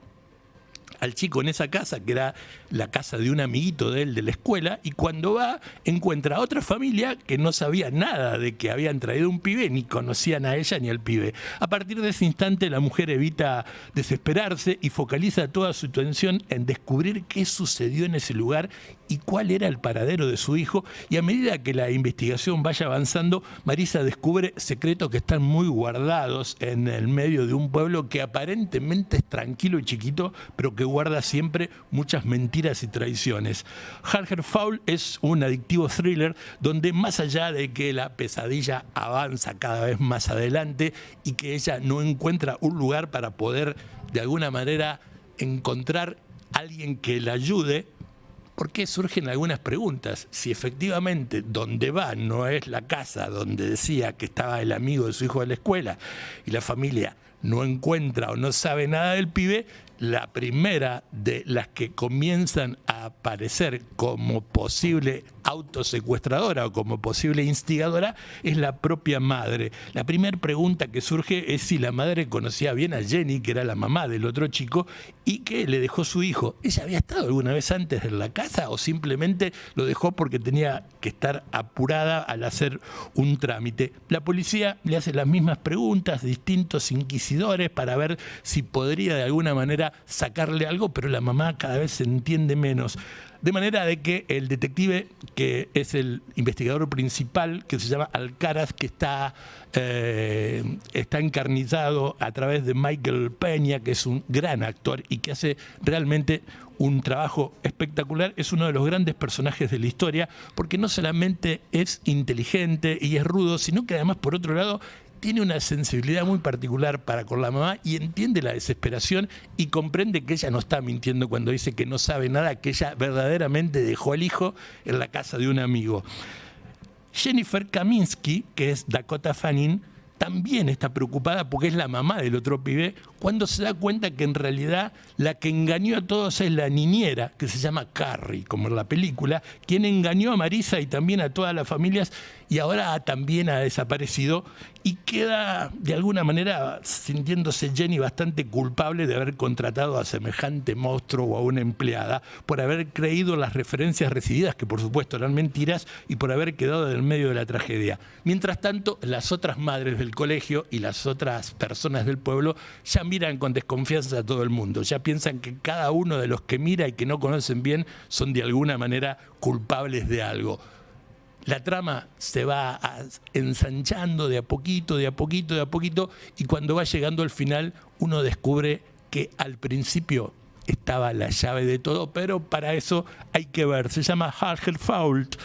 al chico en esa casa, que era la casa de un amiguito de él de la escuela, y cuando va encuentra a otra familia que no sabía nada de que habían traído un pibe, ni conocían a ella ni al pibe. A partir de ese instante la mujer evita desesperarse y focaliza toda su atención en descubrir qué sucedió en ese lugar y cuál era el paradero de su hijo, y a medida que la investigación vaya avanzando, Marisa descubre secretos que están muy guardados en el medio de un pueblo que aparentemente es tranquilo y chiquito, pero que guarda siempre muchas mentiras y traiciones. Alger Fouls es un adictivo thriller donde, más allá de que la pesadilla avanza cada vez más adelante y que ella no encuentra un lugar para poder de alguna manera encontrar a alguien que la ayude, porque surgen algunas preguntas. Si efectivamente donde va no es la casa donde decía que estaba el amigo de su hijo de la escuela y la familia no encuentra o no sabe nada del pibe, la primera de las que comienzan a aparecer como posible autosecuestradora o como posible instigadora es la propia madre. La primera pregunta que surge es si la madre conocía bien a Jenny, que era la mamá del otro chico, y que le dejó su hijo. ¿Ella había estado alguna vez antes en la casa o simplemente lo dejó porque tenía que estar apurada al hacer un trámite? La policía le hace las mismas preguntas, distintos inquisidores, para ver si podría de alguna manera sacarle algo, pero la mamá cada vez se entiende menos. De manera de que el detective, que es el investigador principal, que se llama Alcaraz, que está encarnizado a través de Michael Peña, que es un gran actor y que hace realmente un trabajo espectacular, es uno de los grandes personajes de la historia, porque no solamente es inteligente y es rudo, sino que además, por otro lado, tiene una sensibilidad muy particular para con la mamá y entiende la desesperación y comprende que ella no está mintiendo cuando dice que no sabe nada, que ella verdaderamente dejó al hijo en la casa de un amigo. Jennifer Kaminsky, que es Dakota Fanning, también está preocupada porque es la mamá del otro pibe, cuando se da cuenta que en realidad la que engañó a todos es la niñera, que se llama Carrie, como en la película, quien engañó a Marisa y también a todas las familias, y ahora también ha desaparecido, y queda de alguna manera sintiéndose Jenny bastante culpable de haber contratado a semejante monstruo o a una empleada, por haber creído las referencias recibidas, que por supuesto eran mentiras, y por haber quedado en medio de la tragedia. Mientras tanto, las otras madres del colegio y las otras personas del pueblo ya miran con desconfianza a todo el mundo, ya piensan que cada uno de los que mira y que no conocen bien son de alguna manera culpables de algo. La trama se va ensanchando de a poquito, de a poquito, de a poquito, y cuando va llegando al final uno descubre que al principio estaba la llave de todo, pero para eso hay que ver. Se llama Hagelfault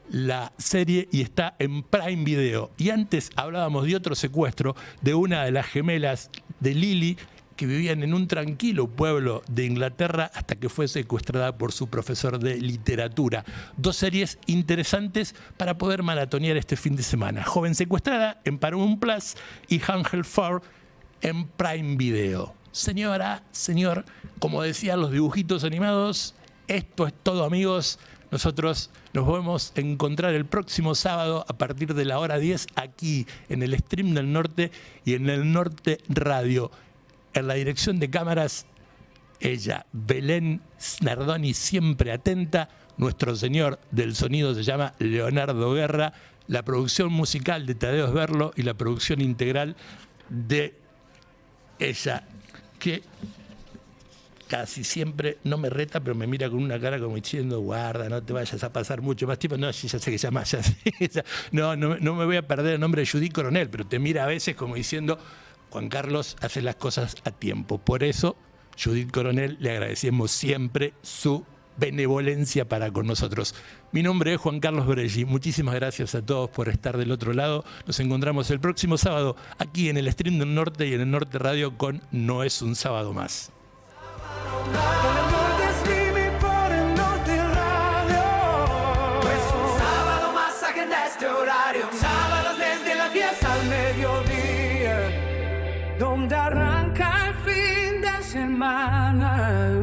la serie y está en Prime Video. Y antes hablábamos de otro secuestro de una de las gemelas de Lily, que vivían en un tranquilo pueblo de Inglaterra hasta que fue secuestrada por su profesor de literatura. Dos series interesantes para poder maratonear este fin de semana. Joven secuestrada en Paramount Plus y Hagelfault en Prime Video. Señora, señor, como decían los dibujitos animados, esto es todo, amigos. Nosotros nos vamos a encontrar el próximo sábado a partir de la hora 10 aquí en el Stream del Norte y en el Norte Radio. En la dirección de cámaras, ella, Belén Snardoni, siempre atenta. Nuestro señor del sonido se llama Leonardo Guerra. La producción musical de Tadeo Sberlo y la producción integral de ella, que casi siempre no me reta, pero me mira con una cara como diciendo, guarda, no te vayas a pasar mucho más tiempo. No, sí, ya sé que llama, ya sé. No me voy a perder el nombre de Judith Coronel, pero te mira a veces como diciendo, Juan Carlos hace las cosas a tiempo. Por eso, Judith Coronel, le agradecemos siempre su benevolencia para con nosotros. Mi nombre es Juan Carlos Breggi. Muchísimas gracias a todos por estar del otro lado. Nos encontramos el próximo sábado aquí en el Stream del Norte y en el Norte Radio con No es un sábado más. Por el Norte Stream y por el Norte Radio. No es un sábado más, agenda este horario. Sábados desde las 10 al mediodía, donde arranca el fin de semana.